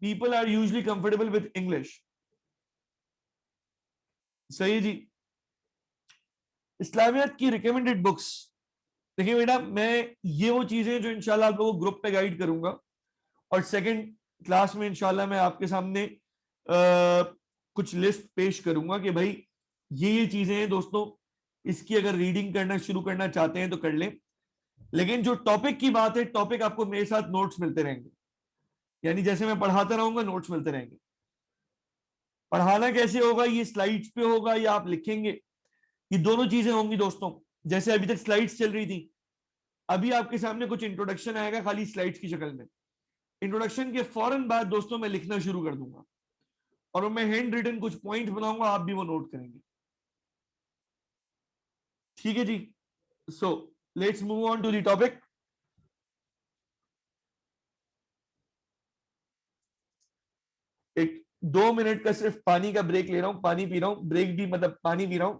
Speaker 1: people are usually comfortable with English. صحیح جی. اسلامیات کی ریکمینڈڈ بکس, دیکھیں بیٹا میں یہ وہ چیزیں جو انشاءاللہ آپ لوگوں کو گروپ پہ گائیڈ کروں گا, اور سیکنڈ کلاس میں انشاءاللہ میں آپ کے سامنے کچھ لسٹ پیش کروں گا کہ بھائی یہ چیزیں ہیں دوستوں, اس کی اگر ریڈنگ کرنا شروع کرنا چاہتے ہیں تو کر لیں. لیکن جو ٹاپک کی بات ہے, ٹاپک آپ کو میرے ساتھ نوٹس ملتے رہیں گے, یعنی جیسے میں پڑھاتا رہوں گا نوٹس ملتے رہیں گے. پڑھانا کیسے ہوگا, یہ سلائیڈز پہ ہوگا یا آپ لکھیں گے, یہ دونوں چیزیں ہوں گی دوستوں. جیسے ابھی تک سلائیڈز چل رہی تھی, ابھی آپ کے سامنے کچھ انٹروڈکشن آئے گا خالی سلائیڈز کی شکل میں. انٹروڈکشن کے فوراً بعد دوستوں میں لکھنا شروع کر دوں گا, اور میں ہینڈ ریٹن کچھ پوائنٹ بناؤں گا, آپ بھی وہ نوٹ کریں گے, ٹھیک ہے جی. So let's move on to the topic. ایک 2 منٹ کا صرف پانی کا بریک لے رہا ہوں, پانی پی رہا ہوں, بریک بھی مطلب پانی پی رہا ہوں,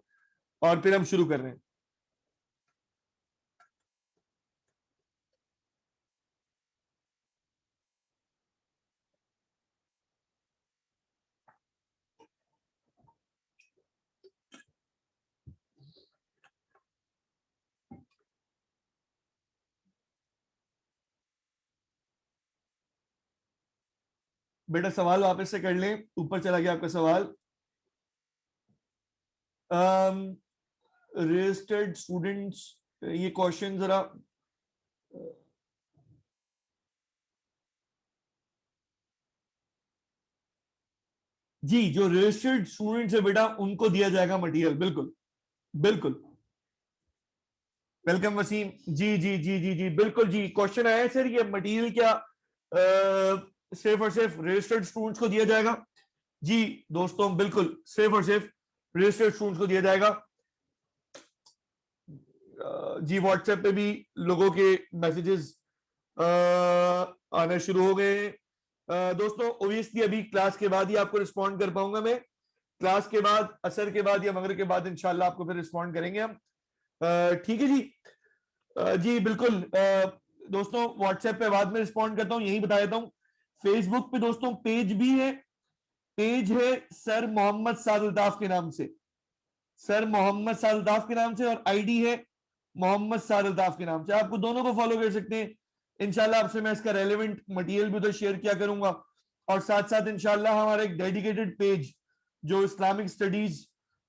Speaker 1: اور پھر ہم شروع کر رہے ہیں. بیٹا سوال واپس سے کر لیں, اوپر چلا گیا آپ کا سوال. رجسٹرڈ اسٹوڈنٹس, یہ کوشچن ذرا جی, جو رجسٹرڈ اسٹوڈنٹس ہے بیٹا ان کو دیا جائے گا مٹیریل, بالکل بالکل. ویلکم وسیم, جی جی جی جی جی بالکل جی. کوشچن آیا ہے سر, یہ مٹیریل کیا صرف اور صرف رجسٹرڈ اسٹوڈنٹس کو دیا جائے گا؟ جی دوستوں بالکل صرف اور صرف رجسٹرڈ اسٹوڈنٹس کو دیا جائے گا. جی واٹس ایپ پہ بھی لوگوں کے میسیجز آنا شروع ہو گئے ہیں دوستوں. اوبیسلی ابھی کلاس کے بعد ہی آپ کو رسپونڈ کر پاؤں گا میں. کلاس کے بعد عصر کے بعد یا مغرب کے بعد انشاءاللہ آپ کو پھر رسپونڈ کریں گے ہم. ٹھیک ہے جی. جی بالکل دوستوں واٹس ایپ پہ بعد میں رسپونڈ کرتا ہوں. یہی بتا دیتا ہوں فیس بک پہ دوستوں پیج بھی ہے. پیج ہے سر محمد سعد الطاف کے نام سے, سر محمد سعد الطاف کے نام سے, اور آئی ڈی ہے محمد سعد الطاف کے نام سے. آپ کو دونوں کو فالو کر سکتے ہیں. انشاءاللہ آپ سے میں اس کا ریلیونٹ مٹیریل بھی ادھر شیئر کیا کروں گا, اور ساتھ ساتھ انشاءاللہ ہمارا ایک ڈیڈیکیٹڈ پیج جو Islamic Studies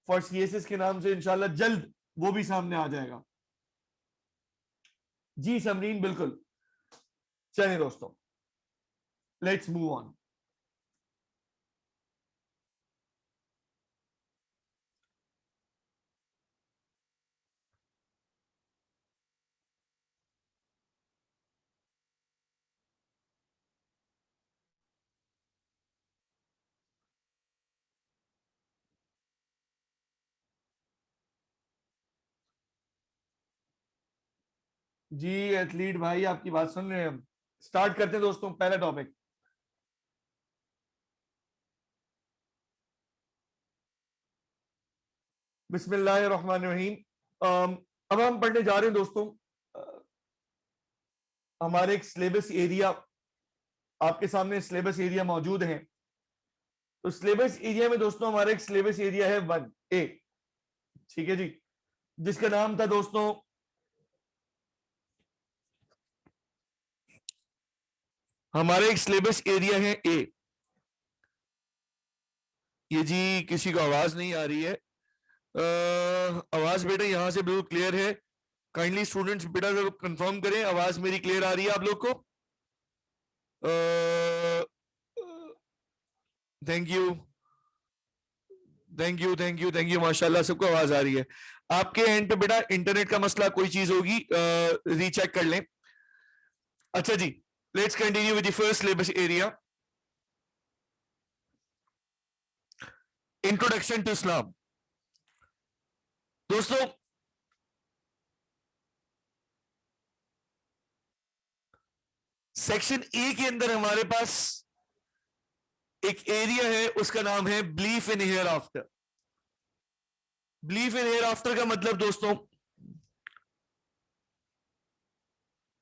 Speaker 1: for C S S کے نام سے انشاءاللہ جلد وہ بھی سامنے آ جائے گا. جی سمرین بالکل. چلیں دوستوں لیٹس موو آن. جی ایتھلیٹ بھائی آپ کی بات سن رہے ہیں ہم. سٹارٹ کرتے ہیں دوستوں پہلا ٹاپک. بسم اللہ الرحمن الرحیم. اب ہم پڑھنے جا رہے ہیں دوستوں ہمارے ایک سلیبس ایریا. آپ کے سامنے سلیبس ایریا موجود ہیں. تو سلیبس ایریا میں دوستوں ہمارا ایک سلیبس ایریا ہے 1A. ٹھیک ہے جی, جس کا نام تھا دوستوں ہمارے ایک سلیبس ایریا ہے A. یہ جی کسی کو آواز نہیں آ رہی ہے. آواز بیٹا یہاں سے بالکل کلیئر ہے. کائنڈلی اسٹوڈنٹس بیٹا کنفرم کریں آواز میری کلیئر آ رہی ہے آپ لوگ کو. Thank you thank you thank you thank you ماشاء اللہ سب کو آواز آ رہی ہے. آپ کے اینڈ پہ بیٹا انٹرنیٹ کا مسئلہ کوئی چیز ہوگی ری چیک کر لیں. اچھا جی let's continue with the first syllabus area. Introduction to Islam. دوستوں سیکشن اے کے اندر ہمارے پاس ایک ایریا ہے, اس کا نام ہے belief in here after. Belief in here after کا مطلب دوستوں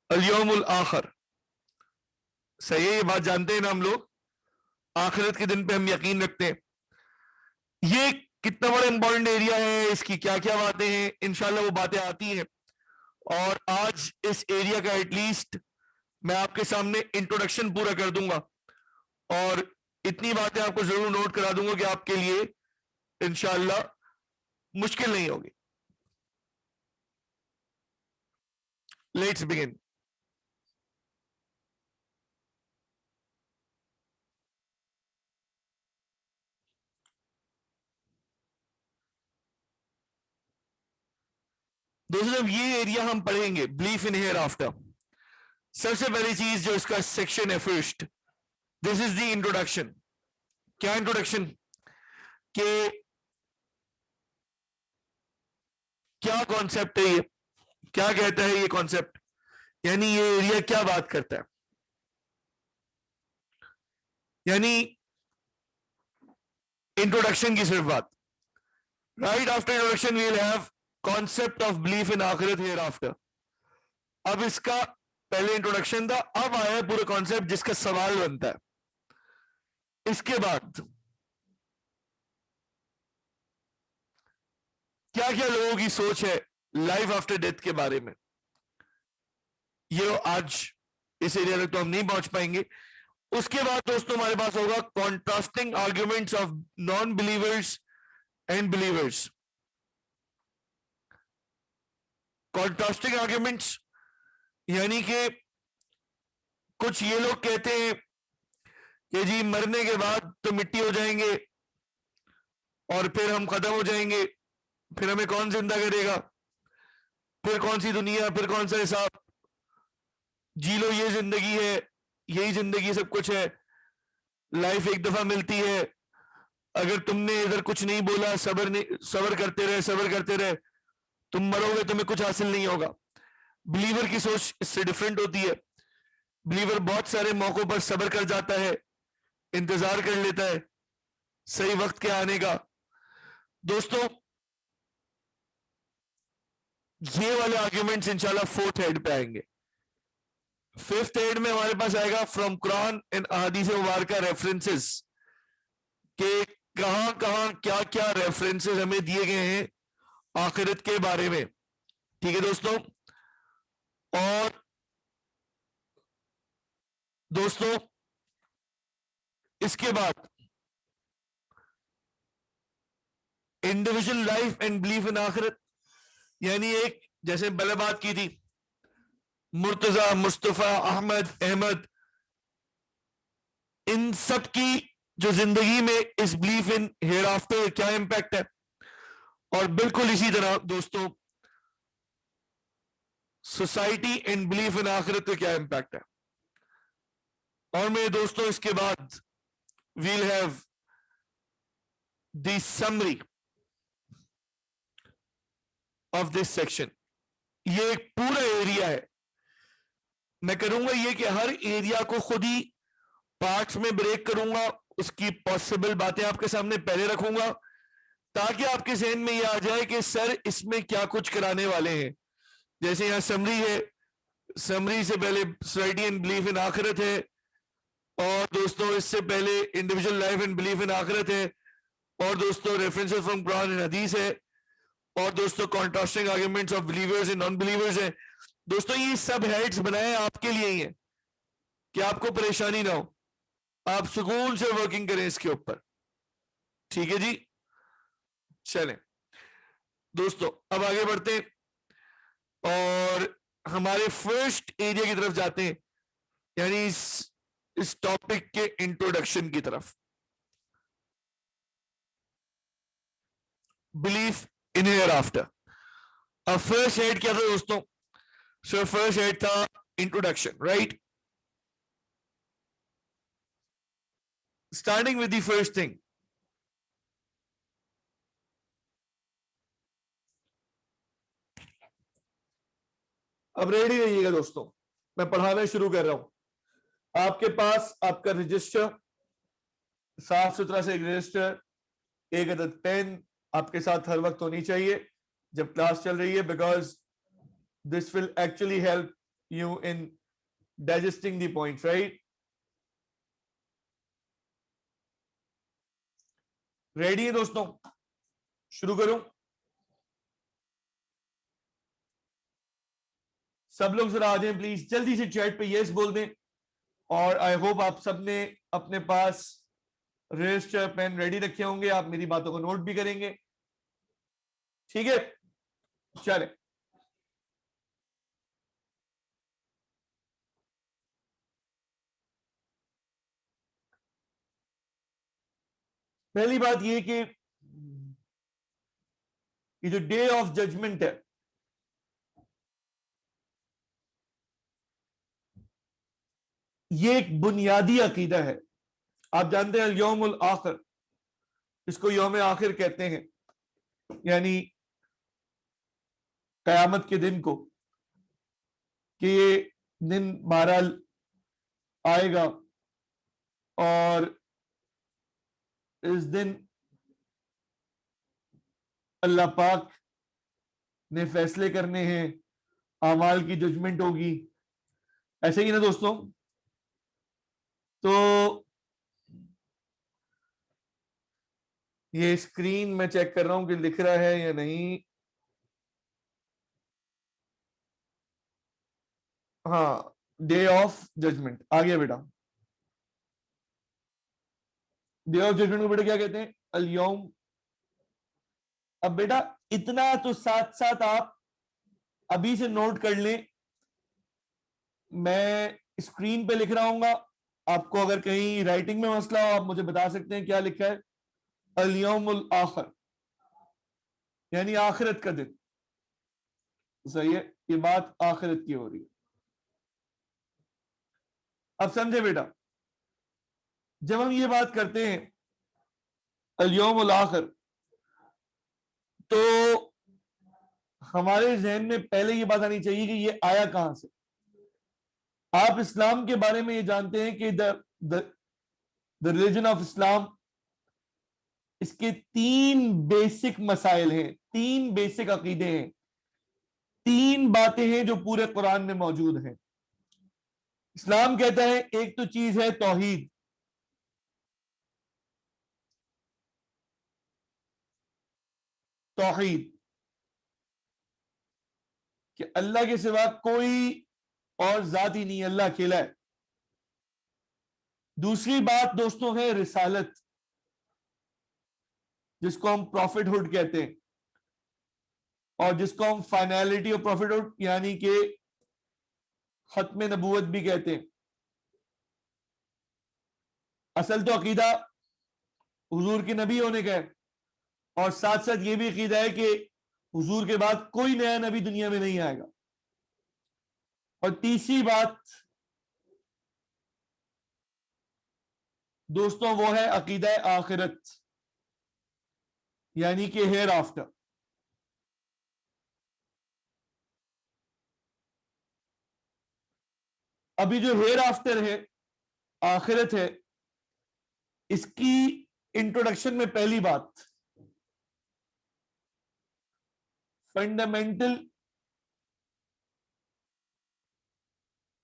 Speaker 1: الیوم الاخر. صحیح ہے, یہ بات جانتے ہیں نا ہم لوگ, آخرت کے دن پہ ہم یقین رکھتے ہیں. یہ کتنا بڑا امپورٹنٹ ایریا ہے, اس کی کیا کیا باتیں ہیں, انشاءاللہ وہ باتیں آتی ہیں. اور آج اس ایریا کا ایٹ لیسٹ میں آپ کے سامنے انٹروڈکشن پورا کر دوں گا, اور اتنی باتیں آپ کو ضرور نوٹ کرا دوں گا کہ آپ کے لیے انشاءاللہ مشکل نہیں ہوگی. Let's begin. دوستوں جب یہ ایریا ہم پڑھیں گے بلیف ان ہیئر آفٹر, سب سے پہلی چیز جو اس کا سیکشن ہے first, this is the introduction. کیا انٹروڈکشن, کہ کیا کانسیپٹ ہے, یہ کیا کہتا ہے یہ کانسیپٹ, یعنی یہ ایریا کیا بات کرتا ہے. یعنی انٹروڈکشن کی صرف بات. Right after introduction we will have concept of belief in آخرت ہیئر آفٹر. اب اس کا پہلے انٹروڈکشن تھا, اب آیا پورا کانسیپٹ جس کا سوال بنتا ہے. اس کے بعد کیا کیا لوگوں کی سوچ ہے لائف آفٹر ڈیتھ کے بارے میں, یہ آج اس ایریا تک تو ہم نہیں پہنچ پائیں گے. اس کے بعد دوستوں ہمارے پاس ہوگا contrasting arguments of non believers and believers. Contrasting arguments یعنی کہ کچھ یہ لوگ کہتے ہیں کہ جی مرنے کے بعد تو مٹی ہو جائیں گے اور پھر ہم ختم ہو جائیں گے, پھر ہمیں کون زندہ کرے گا, پھر کون سی دنیا, پھر کون سا حساب, جی لو یہ زندگی ہے, یہی زندگی سب کچھ ہے, لائف ایک دفعہ ملتی ہے, اگر تم نے ادھر کچھ نہیں بولا صبر کرتے رہے تم مرو گے تمہیں کچھ حاصل نہیں ہوگا. بلیور کی سوچ اس سے ڈفرینٹ ہوتی ہے. بلیور بہت سارے موقعوں پر صبر کر جاتا ہے, انتظار کر لیتا ہے صحیح وقت کے آنے کا. دوستوں یہ والے آرگیومنٹس انشاءاللہ فورتھ ہیڈ پہ آئیں گے. ففتھ ہیڈ میں ہمارے پاس آئے گا فرام قرآن اینڈ احادیث مبارکہ ریفرنسز, کہ کہاں کہاں کیا کیا ریفرنسز ہمیں دیے گئے ہیں آخرت کے بارے میں. ٹھیک ہے دوستوں. اور دوستوں اس کے بعد individual life and belief in آخرت, یعنی ایک جیسے پہلے بات کی تھی مرتضی, مصطفیٰ, احمد, احمد, ان سب کی جو زندگی میں اس بلیف ان ہیئر آفٹر کیا امپیکٹ ہے, اور بالکل اسی طرح دوستوں سوسائٹی اینڈ بلیف ان آخرت کا کیا امپیکٹ ہے. اور میرے دوستوں اس کے بعد we'll have the summary of this section. یہ ایک پورا ایریا ہے. میں کروں گا یہ کہ ہر ایریا کو خود ہی پارٹس میں بریک کروں گا, اس کی پاسبل باتیں آپ کے سامنے پہلے رکھوں گا تاکہ آپ کے ذہن میں یہ آ جائے کہ سر اس میں کیا کچھ کرانے والے ہیں. جیسے یہاں سمری ہے, سمری سے پہلے سوسائٹی اینڈ بلیف ان آخرت ہے, اور دوستوں اس سے پہلے individual life and belief in آخرت ہے, اور دوستوں ریفرنسز فرام قرآن اینڈ حدیث ہے, اور دوستوں contrasting arguments of believers and non believers ہیں. دوستوں یہ سب ہیڈز بنائے آپ کے لیے ہی ہیں کہ آپ کو پریشانی نہ ہو, آپ سکون سے ورکنگ کریں اس کے اوپر. ٹھیک ہے جی, چلیں دوستوں اب آگے بڑھتے ہیں اور ہمارے فرسٹ ایریا کی طرف جاتے ہیں, یعنی اس ٹاپک کے انٹروڈکشن کی طرف. Belief in here after. اب فرسٹ ہیڈ کیا تھا دوستوں؟ سو فرسٹ ہیڈ تھا introduction, right. Starting with the first thing, اب ریڈی رہیے گا دوستوں, میں پڑھانا شروع کر رہا ہوں. آپ کے پاس آپ کا رجسٹر, صاف ستھرا سے ایک رجسٹر, ایک عدد پین آپ کے ساتھ ہر وقت ہونی چاہیے جب کلاس چل رہی ہے, because this will actually help you in digesting the points, right. Ready ہے دوستوں, شروع کروں؟ سب لوگ ذرا آ جائیں پلیز, جلدی سے چیٹ پہ یس بول دیں, اور آئی ہوپ آپ سب نے اپنے پاس رجسٹر پین ریڈی رکھے ہوں گے, آپ میری باتوں کو نوٹ بھی کریں گے. ٹھیک ہے, چلیں. پہلی بات یہ کہ یہ جو ڈے آف ججمنٹ ہے, یہ ایک بنیادی عقیدہ ہے. آپ جانتے ہیں یوم الآخر, اس کو یوم آخر کہتے ہیں, یعنی قیامت کے دن کو, کہ یہ دن بہرحال آئے گا, اور اس دن اللہ پاک نے فیصلے کرنے ہیں, اعمال کی ججمنٹ ہوگی. ایسے ہی نا دوستوں؟ تو یہ اسکرین میں چیک کر رہا ہوں کہ لکھ رہا ہے یا نہیں. ہاں, ڈے آف ججمنٹ آ گیا بیٹا. ڈے آف ججمنٹ کو بیٹا کیا کہتے ہیں؟ الیوم. اب بیٹا اتنا تو ساتھ ساتھ آپ ابھی سے نوٹ کر لیں, میں اسکرین پہ لکھ رہا ہوں گا, آپ کو اگر کہیں رائٹنگ میں مسئلہ ہو آپ مجھے بتا سکتے ہیں کیا لکھا ہے. الیوم الآخر یعنی آخرت کا دن. صحیح ہے, یہ بات آخرت کی ہو رہی ہے. اب سمجھے بیٹا, جب ہم یہ بات کرتے ہیں الیوم الآخر, تو ہمارے ذہن میں پہلے یہ بات آنی چاہیے کہ یہ آیا کہاں سے. آپ اسلام کے بارے میں یہ جانتے ہیں کہ دا ریلیجن آف اسلام، اس کے 3 بیسک مسائل ہیں، 3 بیسک عقیدے ہیں، 3 باتیں ہیں جو پورے قرآن میں موجود ہیں. اسلام کہتا ہے ایک تو چیز ہے توحید. توحید کہ اللہ کے سوا کوئی اور ذات ہی نہیں، اللہ اکیلا ہے. دوسری بات دوستوں ہے رسالت، جس کو ہم پروفٹ ہوڈ کہتے ہیں، اور جس کو ہم فائنلٹی آف پروفٹ ہوڈ یعنی کہ ختم نبوت بھی کہتے ہیں. اصل تو عقیدہ حضور کے نبی ہونے کا ہے، اور ساتھ ساتھ یہ بھی عقیدہ ہے کہ حضور کے بعد کوئی نیا نبی دنیا میں نہیں آئے گا. اور تیسری بات دوستوں وہ ہے عقیدہ آخرت، یعنی کہ ہیئر آفٹر. ابھی جو ہیئر آفٹر ہے، آخرت ہے، اس کی انٹروڈکشن میں پہلی بات فنڈامنٹل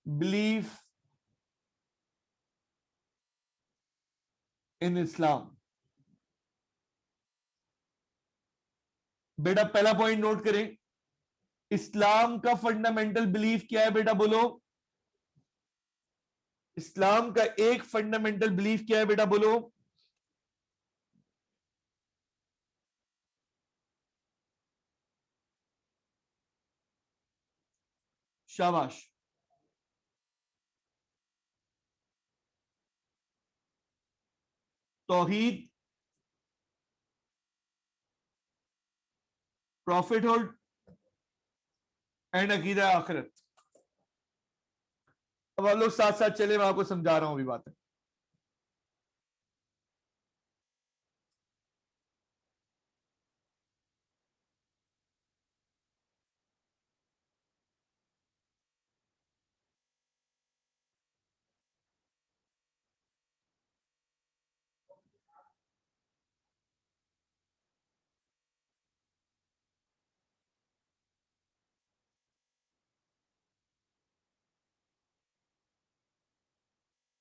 Speaker 1: بلیف ان اسلام. بیٹا پہلا پوائنٹ نوٹ کریں، اسلام کا فنڈامنٹل بلیف کیا ہے؟ بیٹا بولو. اسلام کا ایک فنڈامنٹل بلیف کیا ہے؟ بیٹا بولو. شاباش. توحید، پروفٹ ہوڈ اینڈ عقیدہ آخرت. اب آپ لوگ ساتھ ساتھ چلے، میں آپ کو سمجھا رہا ہوں ابھی باتیں.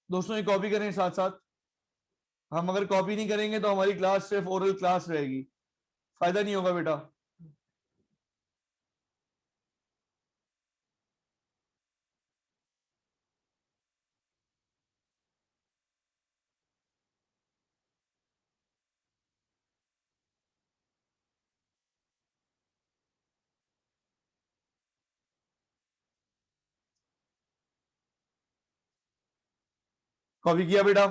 Speaker 1: دوستوں یہ کاپی کریں ساتھ ساتھ. ہم اگر کاپی نہیں کریں گے تو ہماری کلاس صرف اورل کلاس رہے گی، فائدہ نہیں ہوگا بیٹا. کاپی کیا بیٹا؟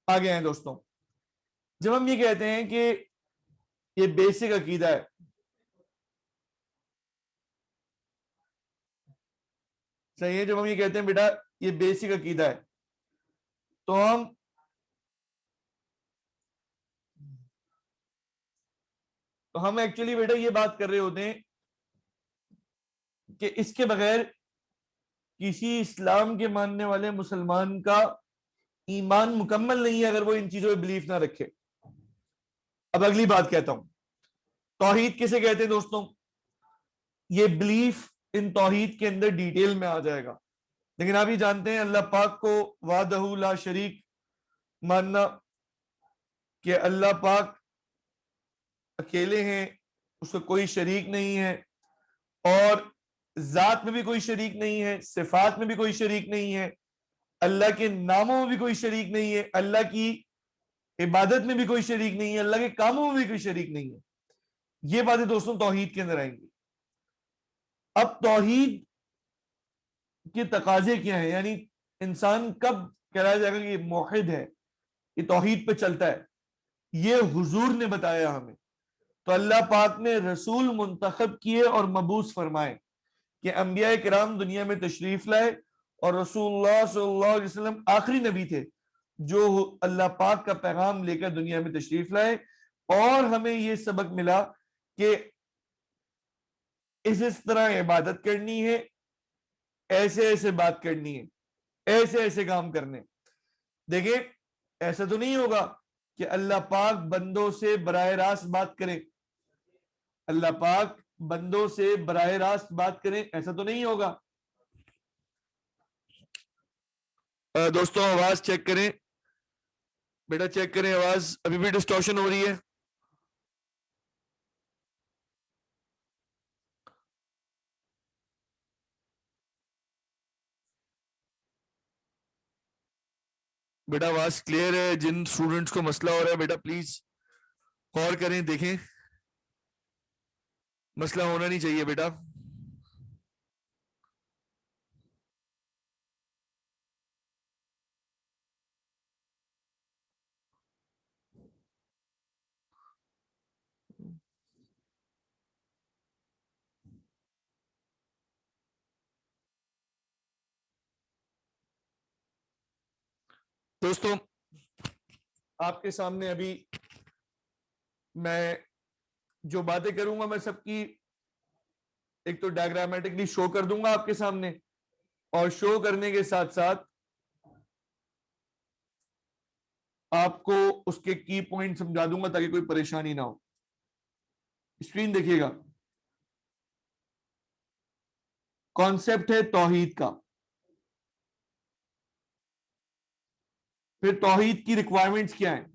Speaker 1: آگے ہیں دوستوں. جب ہم یہ کہتے ہیں کہ یہ بیسک عقیدہ ہے، صحیح ہے، جب ہم یہ کہتے ہیں بیٹا یہ بیسک عقیدہ ہے، تو ہم ایکچولی بیٹا یہ بات کر رہے ہوتے ہیں کہ اس کے بغیر کسی اسلام کے ماننے والے مسلمان کا ایمان مکمل نہیں ہے اگر وہ ان چیزوں پہ بلیف نہ رکھے. اب اگلی بات کہتا ہوں، توحید کسے کہتے ہیں دوستوں؟ یہ بلیف ان توحید کے اندر ڈیٹیل میں آ جائے گا، لیکن آپ یہ جانتے ہیں اللہ پاک کو وحدہ لا شریک ماننا، کہ اللہ پاک اکیلے ہیں، اس کا کوئی شریک نہیں ہے، اور ذات میں بھی کوئی شریک نہیں ہے، صفات میں بھی کوئی شریک نہیں ہے، اللہ کے ناموں میں بھی کوئی شریک نہیں ہے، اللہ کی عبادت میں بھی کوئی شریک نہیں ہے، اللہ کے کاموں میں بھی کوئی شریک نہیں ہے. یہ باتیں دوستوں توحید کے اندر آئیں گی. اب توحید کے تقاضے کیا ہیں؟ یعنی انسان کب کہا جائے گا کہ یہ موحد ہے، یہ توحید پہ چلتا ہے؟ یہ حضور نے بتایا ہمیں. تو اللہ پاک نے رسول منتخب کیے اور مبعوث فرمائے کہ انبیاء کرام دنیا میں تشریف لائے، اور رسول اللہ صلی اللہ علیہ وسلم آخری نبی تھے جو اللہ پاک کا پیغام لے کر دنیا میں تشریف لائے. اور ہمیں یہ سبق ملا کہ اس طرح عبادت کرنی ہے، ایسے ایسے بات کرنی ہے، ایسے ایسے کام کرنے. دیکھیں ایسا تو نہیں ہوگا کہ اللہ پاک بندوں سے براہ راست بات کرے، اللہ پاک بندوں سے براہ راست بات کریں، ایسا تو نہیں ہوگا. دوستوں آواز چیک کریں، بیٹا چیک کریں، آواز ابھی بھی ڈسٹورشن ہو رہی ہے؟ بیٹا آواز کلیئر ہے؟ جن اسٹوڈنٹس کو مسئلہ ہو رہا ہے بیٹا پلیز غور کریں، دیکھیں، مسئلہ ہونا نہیں چاہیے بیٹا. دوستوں آپ کے سامنے ابھی میں جو باتیں کروں گا میں سب کی ایک تو ڈائیگرامیٹکلی شو کر دوں گا آپ کے سامنے، اور شو کرنے کے ساتھ ساتھ آپ کو اس کے کی پوائنٹ سمجھا دوں گا تاکہ کوئی پریشانی نہ ہو. اسکرین دیکھیے گا. کانسیپٹ ہے توحید کا، پھر توحید کی ریکوائرمنٹس کیا ہیں،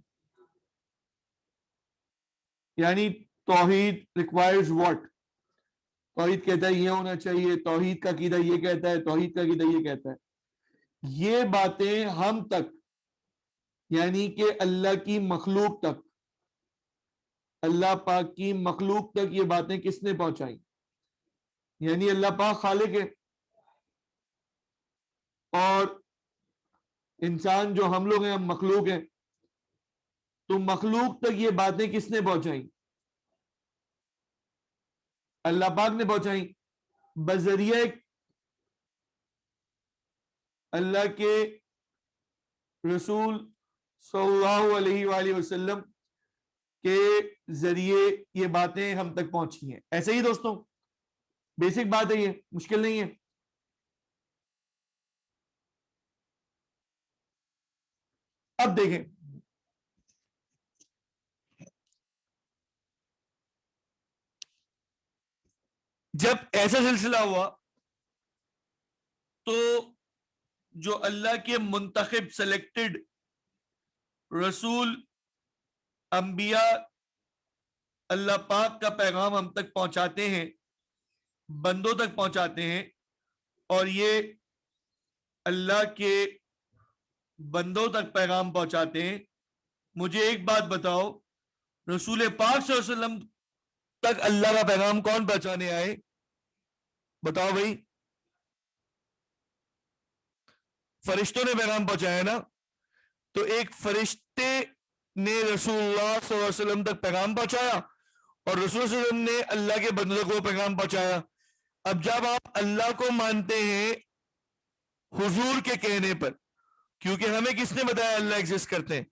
Speaker 1: یعنی توحید ریکوائرز واٹ. توحید کہتا ہے یہ ہونا چاہیے، توحید کا عقیدہ یہ کہتا ہے، توحید کا عقیدہ یہ کہتا ہے. یہ باتیں ہم تک، یعنی کہ اللہ کی مخلوق تک، اللہ پاک کی مخلوق تک یہ باتیں کس نے پہنچائیں؟ یعنی اللہ پاک خالق ہے، اور انسان جو ہم لوگ ہیں ہم مخلوق ہیں. تو مخلوق تک یہ باتیں کس نے پہنچائیں؟ اللہ پاک نے پہنچائیں بذریعہ اللہ کے رسول صلی اللہ علیہ وآلہ وسلم کے ذریعے یہ باتیں ہم تک پہنچی ہیں. ایسے ہی دوستوں بیسک بات ہے، یہ مشکل نہیں ہے. اب دیکھیں جب ایسا سلسلہ ہوا تو جو اللہ کے منتخب سلیکٹڈ رسول انبیاء اللہ پاک کا پیغام ہم تک پہنچاتے ہیں، بندوں تک پہنچاتے ہیں، اور یہ اللہ کے بندوں تک پیغام پہنچاتے ہیں. مجھے ایک بات بتاؤ، رسول پاک صلی اللہ علیہ وسلم تک اللہ کا پیغام کون پہنچانے آئے؟ بتاؤ بھائی. فرشتوں نے پیغام پہنچایا نا. تو ایک فرشتے نے رسول اللہ صلی اللہ علیہ وسلم تک پیغام پہنچایا، اور رسول صلی اللہ علیہ وسلم نے اللہ کے بندوں کو پیغام پہنچایا. اب جب آپ اللہ کو مانتے ہیں حضور کے کہنے پر، کیونکہ ہمیں کس نے بتایا اللہ ایگزسٹ کرتے ہیں؟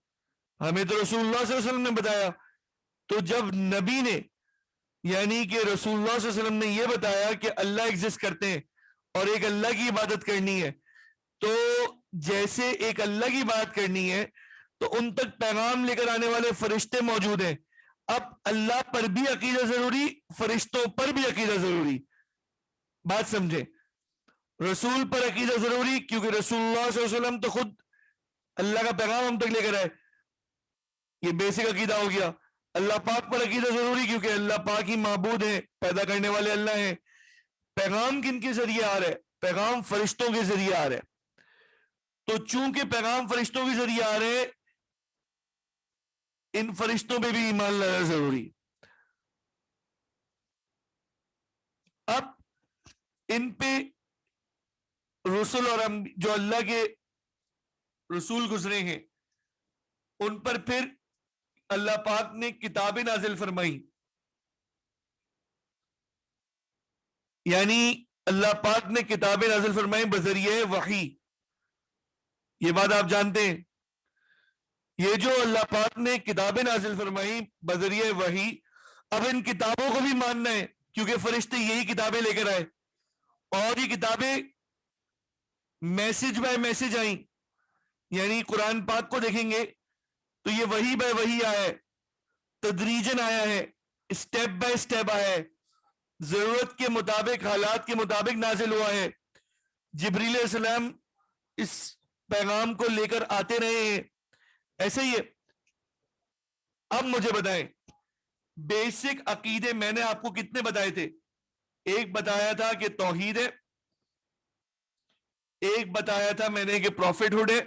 Speaker 1: ہمیں تو رسول اللہ صلی اللہ علیہ وسلم نے بتایا. تو جب نبی نے یعنی کہ رسول اللہ صلی اللہ علیہ وسلم نے یہ بتایا کہ اللہ ایگزسٹ کرتے ہیں اور ایک اللہ کی عبادت کرنی ہے، تو جیسے ایک اللہ کی بات کرنی ہے تو ان تک پیغام لے کر آنے والے فرشتے موجود ہیں. اب اللہ پر بھی عقیدہ ضروری، فرشتوں پر بھی عقیدہ ضروری. بات سمجھیں، رسول پر عقیدہ ضروری کیونکہ رسول اللہ صلی اللہ علیہ وسلم تو خود اللہ کا پیغام ہم تک لے کر آئے، یہ بیسک عقیدہ ہو گیا. اللہ پاک پر عقیدہ ضروری کیونکہ اللہ پاک ہی معبود ہے، پیدا کرنے والے اللہ ہیں. پیغام کن کے ذریعے آ رہا ہے؟ پیغام فرشتوں کے ذریعے آ رہا ہے. تو چونکہ پیغام فرشتوں کے ذریعے آ رہے ہیں، ان فرشتوں پہ بھی ایمان لانا ضروری. اب ان پہ رسل اور جو اللہ کے رسول گزرے ہیں، ان پر پھر اللہ پاک نے کتابیں نازل فرمائی، یعنی اللہ پاک نے کتابیں نازل فرمائی بذریعہ وحی. یہ بات آپ جانتے ہیں، یہ جو اللہ پاک نے کتابیں نازل فرمائی بذریعہ وحی، اب ان کتابوں کو بھی ماننا ہے کیونکہ فرشتے یہی کتابیں لے کر آئے، اور یہ کتابیں میسج بائی میسج آئیں. یعنی قرآن پاک کو دیکھیں گے تو یہ وحی بائی وحی آیا ہے، تدریجن آیا ہے، اسٹیپ بائی اسٹیپ آیا ہے، ضرورت کے مطابق، حالات کے مطابق نازل ہوا ہے. جبریل علیہ السلام اس پیغام کو لے کر آتے رہے ہیں، ایسے ہی ہے. اب مجھے بتائیں، بیسک عقیدے میں نے آپ کو کتنے بتائے تھے؟ ایک بتایا تھا کہ توحید ہے، ایک بتایا تھا میں نے کہ پروفٹ ہوڈ ہے،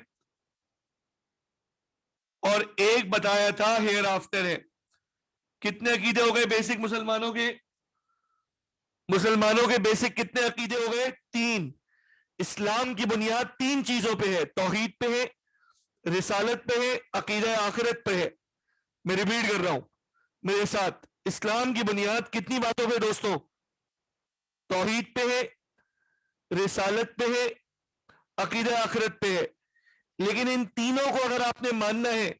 Speaker 1: اور ایک بتایا تھا ہیئر آفٹر ہے. کتنے عقیدے ہو گئے بیسک مسلمانوں کے؟ مسلمانوں کے بیسک کتنے عقیدے ہو گئے؟ 3. اسلام کی بنیاد 3 چیزوں پہ ہے، توحید پہ ہے، رسالت پہ ہے، عقیدہ آخرت پہ ہے. میں ریپیٹ کر رہا ہوں میرے ساتھ، اسلام کی بنیاد کتنی باتوں پہ دوستوں؟ توحید پہ ہے، رسالت پہ ہے، عقیدہ آخرت پہ ہے. لیکن ان تینوں کو اگر آپ نے ماننا ہے،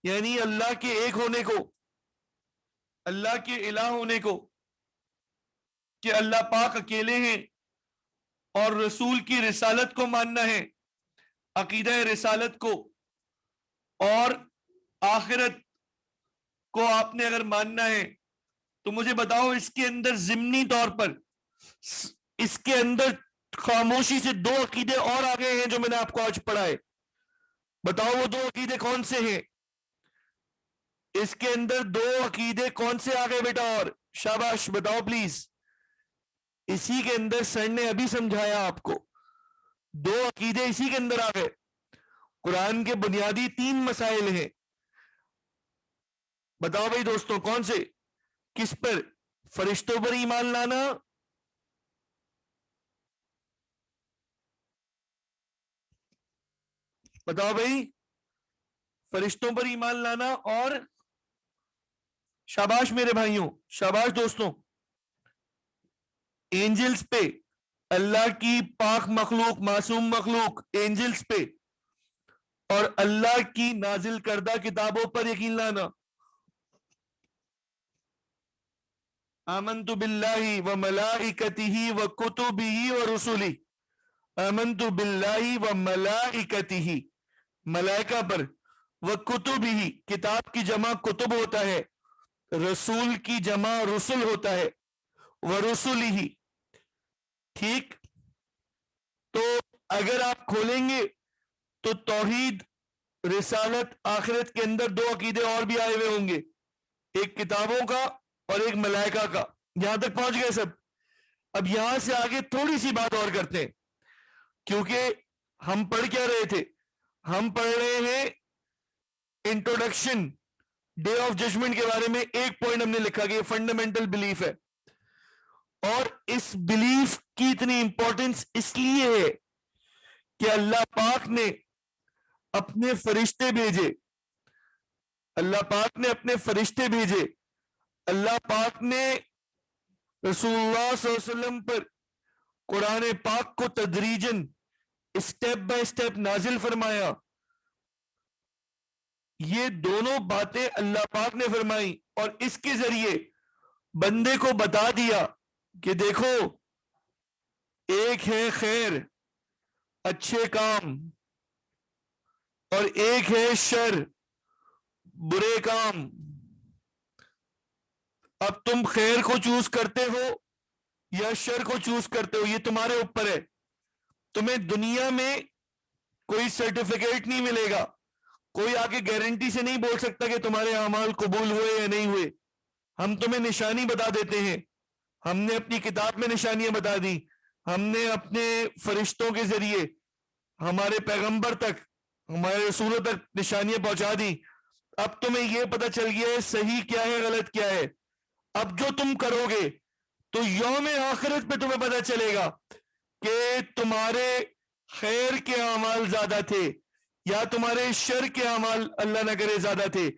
Speaker 1: یعنی اللہ کے ایک ہونے کو، اللہ کے الہ ہونے کو، کہ اللہ پاک اکیلے ہیں، اور رسول کی رسالت کو ماننا ہے، عقیدہ رسالت کو، اور آخرت کو آپ نے اگر ماننا ہے، تو مجھے بتاؤ اس کے اندر ضمنی طور پر، اس کے اندر خاموشی سے 2 عقیدے اور آگے ہیں جو میں نے آپ کو آج پڑھائے. بتاؤ وہ 2 عقیدے کون سے ہیں؟ اس کے اندر 2 عقیدے کون سے آگے بیٹا؟ اور شاباش بتاؤ پلیز. اسی کے اندر سر نے ابھی سمجھایا آپ کو، 2 عقیدے اسی کے اندر آ گئے. قرآن کے بنیادی 3 مسائل ہیں. بتاؤ بھائی دوستوں کون سے؟ کس پر؟ فرشتوں پر ایمان لانا، بتاؤ بھائی، فرشتوں پر ایمان لانا، اور شاباش میرے بھائیوں، شاباش دوستوں، اینجلز پہ، اللہ کی پاک مخلوق، معصوم مخلوق اینجلز پہ، اور اللہ کی نازل کردہ کتابوں پر یقین لانا. آمنت باللہ و ملائکتہ و کتبہ و رسلہ. آمنت باللہ و ملائکتہ، ملائکہ پر، و کتبہ، کتاب کی جمع کتب ہوتا ہے، رسول کی جمع رسل ہوتا ہے، و رسلہ. ٹھیک؟ تو اگر آپ کھولیں گے تو توحید، رسالت، آخرت کے اندر 2 عقیدے اور بھی آئے ہوئے ہوں گے، ایک کتابوں کا اور ایک ملائکہ کا. یہاں تک پہنچ گئے سب؟ اب یہاں سے آگے تھوڑی سی بات اور کرتے ہیں، کیونکہ ہم پڑھ کیا رہے تھے؟ ہم پڑھ رہے ہیں انٹروڈکشن ڈے آف ججمنٹ کے بارے میں. ایک پوائنٹ ہم نے لکھا کہ یہ فنڈامنٹل بلیف ہے، اور اس بلیف کی اتنی امپورٹنس اس لیے ہے کہ اللہ پاک نے اپنے فرشتے بھیجے، اللہ پاک نے اپنے فرشتے بھیجے، اللہ پاک نے رسول اللہ صلی اللہ علیہ وسلم پر قرآن پاک کو تدریجن، اسٹیپ بائی اسٹیپ نازل فرمایا. یہ دونوں باتیں اللہ پاک نے فرمائی، اور اس کے ذریعے بندے کو بتا دیا کہ دیکھو، ایک ہے خیر، اچھے کام، اور ایک ہے شر، برے کام. اب تم خیر کو چوز کرتے ہو یا شر کو چوز کرتے ہو، یہ تمہارے اوپر ہے. تمہیں دنیا میں کوئی سرٹیفکیٹ نہیں ملے گا، کوئی آگے گارنٹی سے نہیں بول سکتا کہ تمہارے اعمال قبول ہوئے یا نہیں ہوئے. ہم تمہیں نشانی بتا دیتے ہیں، ہم نے اپنی کتاب میں نشانیاں بتا دی، ہم نے اپنے فرشتوں کے ذریعے ہمارے پیغمبر تک، ہمارے رسولوں تک نشانیاں پہنچا دی. اب تمہیں یہ پتہ چل گیا ہے صحیح کیا ہے، غلط کیا ہے. اب جو تم کرو گے تو یوم آخرت پہ تمہیں پتہ چلے گا کہ تمہارے خیر کے اعمال زیادہ تھے یا تمہارے شر کے اعمال اللہ نہ کرے زیادہ تھے،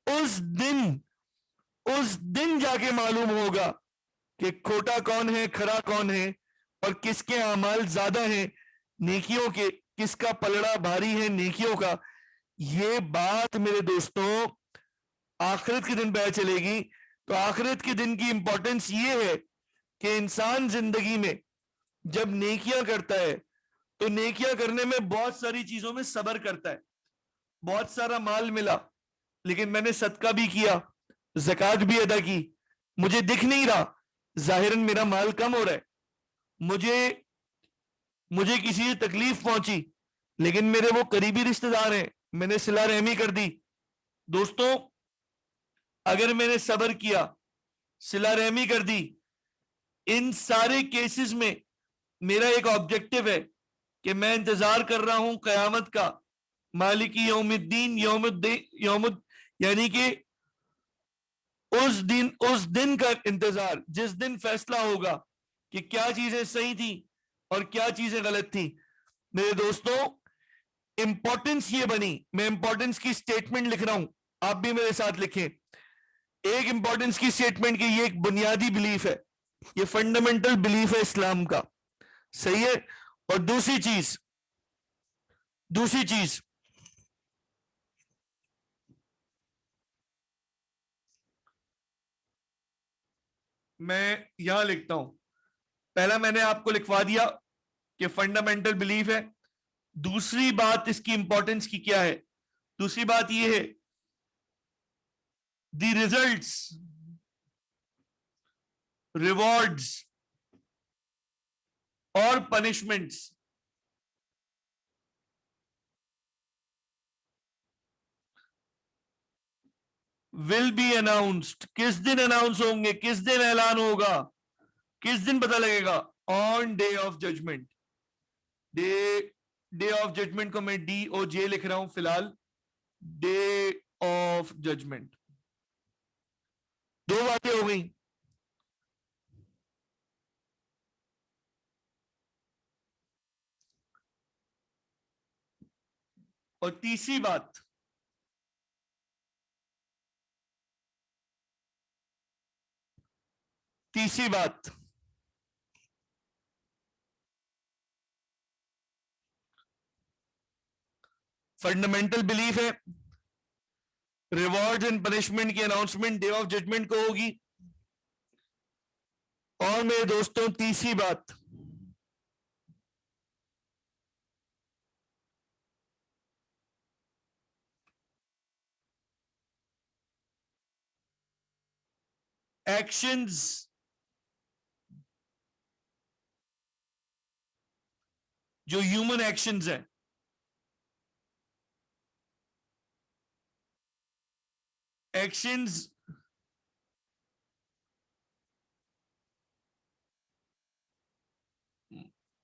Speaker 1: اس دن جا کے معلوم ہوگا کہ کھوٹا کون ہے، کھرا کون ہے، اور کس کے اعمال زیادہ ہیں نیکیوں کے، کس کا پلڑا بھاری ہے نیکیوں کا. یہ بات میرے دوستوں آخرت کے دن پہ چلے گی. تو آخرت کے دن کی امپورٹنس یہ ہے کہ انسان زندگی میں جب نیکیاں کرتا ہے تو نیکیاں کرنے میں بہت ساری چیزوں میں صبر کرتا ہے. بہت سارا مال ملا لیکن میں نے صدقہ بھی کیا، زکوٰۃ بھی ادا کی، مجھے دکھ نہیں رہا، ظاہراً میرا مال کم ہو رہا ہے، مجھے کسی سے تکلیف پہنچی لیکن میرے وہ قریبی رشتہ دار ہیں، میں نے صلہ رحمی کر دی. دوستوں اگر میں نے صبر کیا، صلہ رحمی کر دی، ان سارے کیسز میں میرا ایک آبجیکٹو ہے کہ میں انتظار کر رہا ہوں قیامت کا، مالکی یوم الدین، یعنی کہ اس دن کا انتظار جس دن فیصلہ ہوگا کہ کیا چیزیں صحیح تھیں اور کیا چیزیں غلط تھیں. میرے دوستوں امپورٹنس یہ بنی، میں امپورٹنس کی سٹیٹمنٹ لکھ رہا ہوں، آپ بھی میرے ساتھ لکھیں. ایک امپورٹنس کی سٹیٹمنٹ کہ یہ ایک بنیادی بلیف ہے، یہ فنڈامنٹل بلیف ہے اسلام کا، صحیح ہے. اور دوسری چیز میں یہاں لکھتا ہوں. پہلا میں نے آپ کو لکھوا دیا کہ فنڈامنٹل بلیف ہے. دوسری بات اس کی امپورٹنس کی کیا ہے؟ دوسری بات یہ ہے دی ریزلٹس، ریوارڈز اور پنشمنٹس ول بی اناؤنسڈ. کس دن اناؤنس ہوں گے؟ کس دن اعلان ہوگا؟ کس دن پتہ لگے گا؟ On day of judgement. Day of judgement کو میں DOJ لکھ رہا ہوں فی الحال، ڈے آف ججمنٹ. دو باتیں ہو گئیں. اور تیسری بات فنڈامنٹل بلیف ہے، ریوارڈ اینڈ پنشمنٹ کی اناؤنسمنٹ ڈے آف ججمنٹ کو ہوگی. اور میرے دوستوں تیسری بات ایکشنز جو ہیومن ایکشنز ہیں، ایکشنز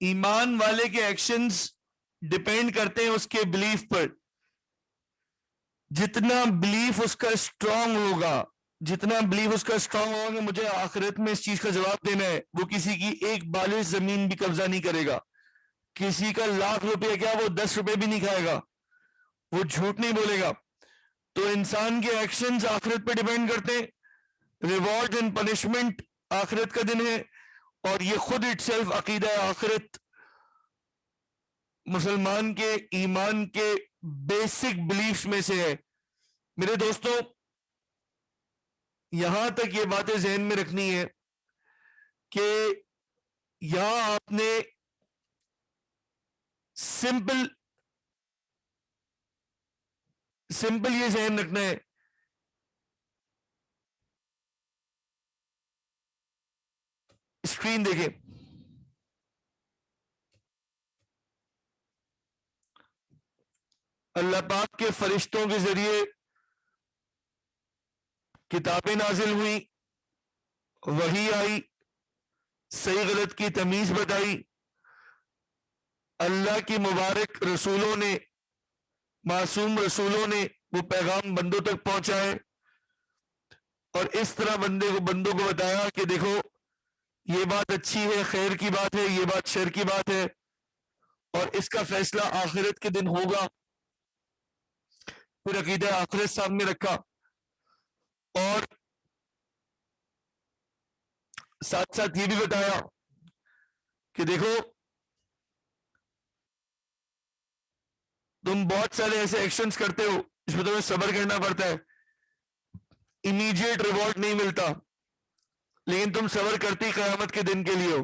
Speaker 1: ایمان والے کے ایکشنز ڈپینڈ کرتے ہیں اس کے بلیف پر. جتنا بلیف اس کا اسٹرانگ ہوگا کہ مجھے آخرت میں اس چیز کا جواب دینا ہے، وہ کسی کی ایک بالش زمین بھی قبضہ نہیں کرے گا، کسی کا 1,00,000 روپے کیا وہ 10 روپے بھی نہیں کھائے گا، وہ جھوٹ نہیں بولے گا. تو انسان کے ایکشنز آخرت پہ ڈیپینڈ کرتے ہیں. ریوارڈ اینڈ پنشمنٹ آخرت کا دن ہے، اور یہ خود اٹ سیلف عقیدہ آخرت مسلمان کے ایمان کے بیسک بلیفز میں سے ہے. میرے دوستوں یہاں تک یہ باتیں ذہن میں رکھنی ہے کہ یہاں آپ نے سمپل یہ ذہن رکھنا ہے، اسکرین دیکھیں. اللہ پاک کے فرشتوں کے ذریعے کتابیں نازل ہوئی، وحی آئی، صحیح غلط کی تمیز بتائی، اللہ کی مبارک رسولوں نے، معصوم رسولوں نے وہ پیغام بندوں تک پہنچائے، اور اس طرح بندوں کو بتایا کہ دیکھو یہ بات اچھی ہے، خیر کی بات ہے، یہ بات شر کی بات ہے، اور اس کا فیصلہ آخرت کے دن ہوگا. پھر عقیدہ آخرت سامنے رکھا، اور ساتھ ساتھ یہ بھی بتایا کہ دیکھو تم بہت سارے ایسے ایکشنز کرتے ہو جس میں تمہیں صبر کرنا پڑتا ہے، امیڈیٹ ریوارڈ نہیں ملتا، لیکن تم صبر کرتی قیامت کے دن کے لیے ہو.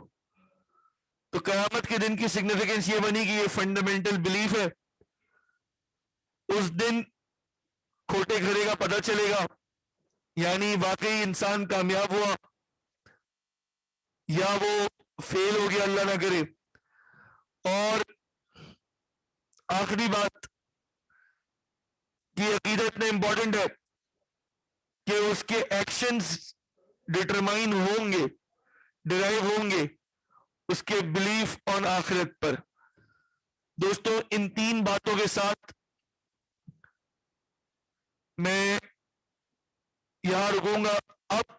Speaker 1: تو قیامت کے دن کی سگنیفیکنس یہ بنی کہ یہ فنڈامنٹل بلیف ہے. اس دن کھوٹے گھرے کا پتہ چلے گا، یعنی واقعی انسان کامیاب ہوا یا وہ فیل ہو گیا، اللہ نہ کرے. اور آخری بات، یہ عقیدہ اتنا امپورٹنٹ ہے کہ اس کے ایکشنز ڈٹرمائن ہوں گے، ڈرائیو ہوں گے اس کے بلیف آن آخرت پر. دوستو ان 3 باتوں کے ساتھ میں یہاں رکوں گا. اب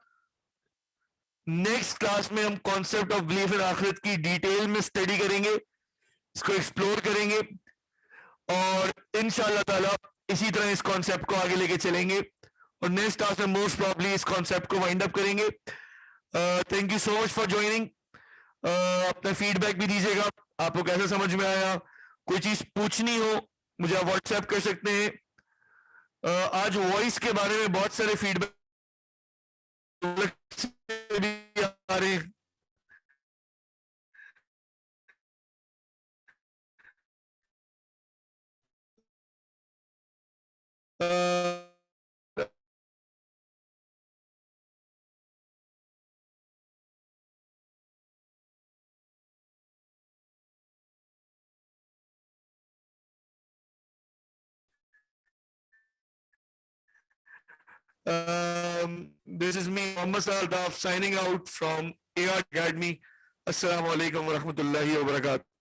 Speaker 1: نیکسٹ کلاس میں ہم کانسیپٹ آف بلیف ان آخرت کی ڈیٹیل میں اسٹڈی کریں گے، اس کو ایکسپلور کریں گے، اور انشاءاللہ تعالی اسی طرح اس کانسیپٹ کو آگے لے کے چلیں گے، اور نیکسٹ کلاس میں موسٹ پرابلی اس کانسیپٹ کو وائنڈ اپ کریں گے. Thank you so much for joining. اپنا فیڈ بیک بھی دیجیے گا، آپ کو کیسا سمجھ میں آیا. کوئی چیز پوچھنی ہو مجھے آپ واٹس ایپ کر سکتے ہیں. آج وائس کے بارے میں بہت سارے فیڈ بیک آ رہے ہیں. This is me, Mohammad Saldaf, signing out from AR Academy. Assalamu alaikum wa rahmatullahi wa barakatuh.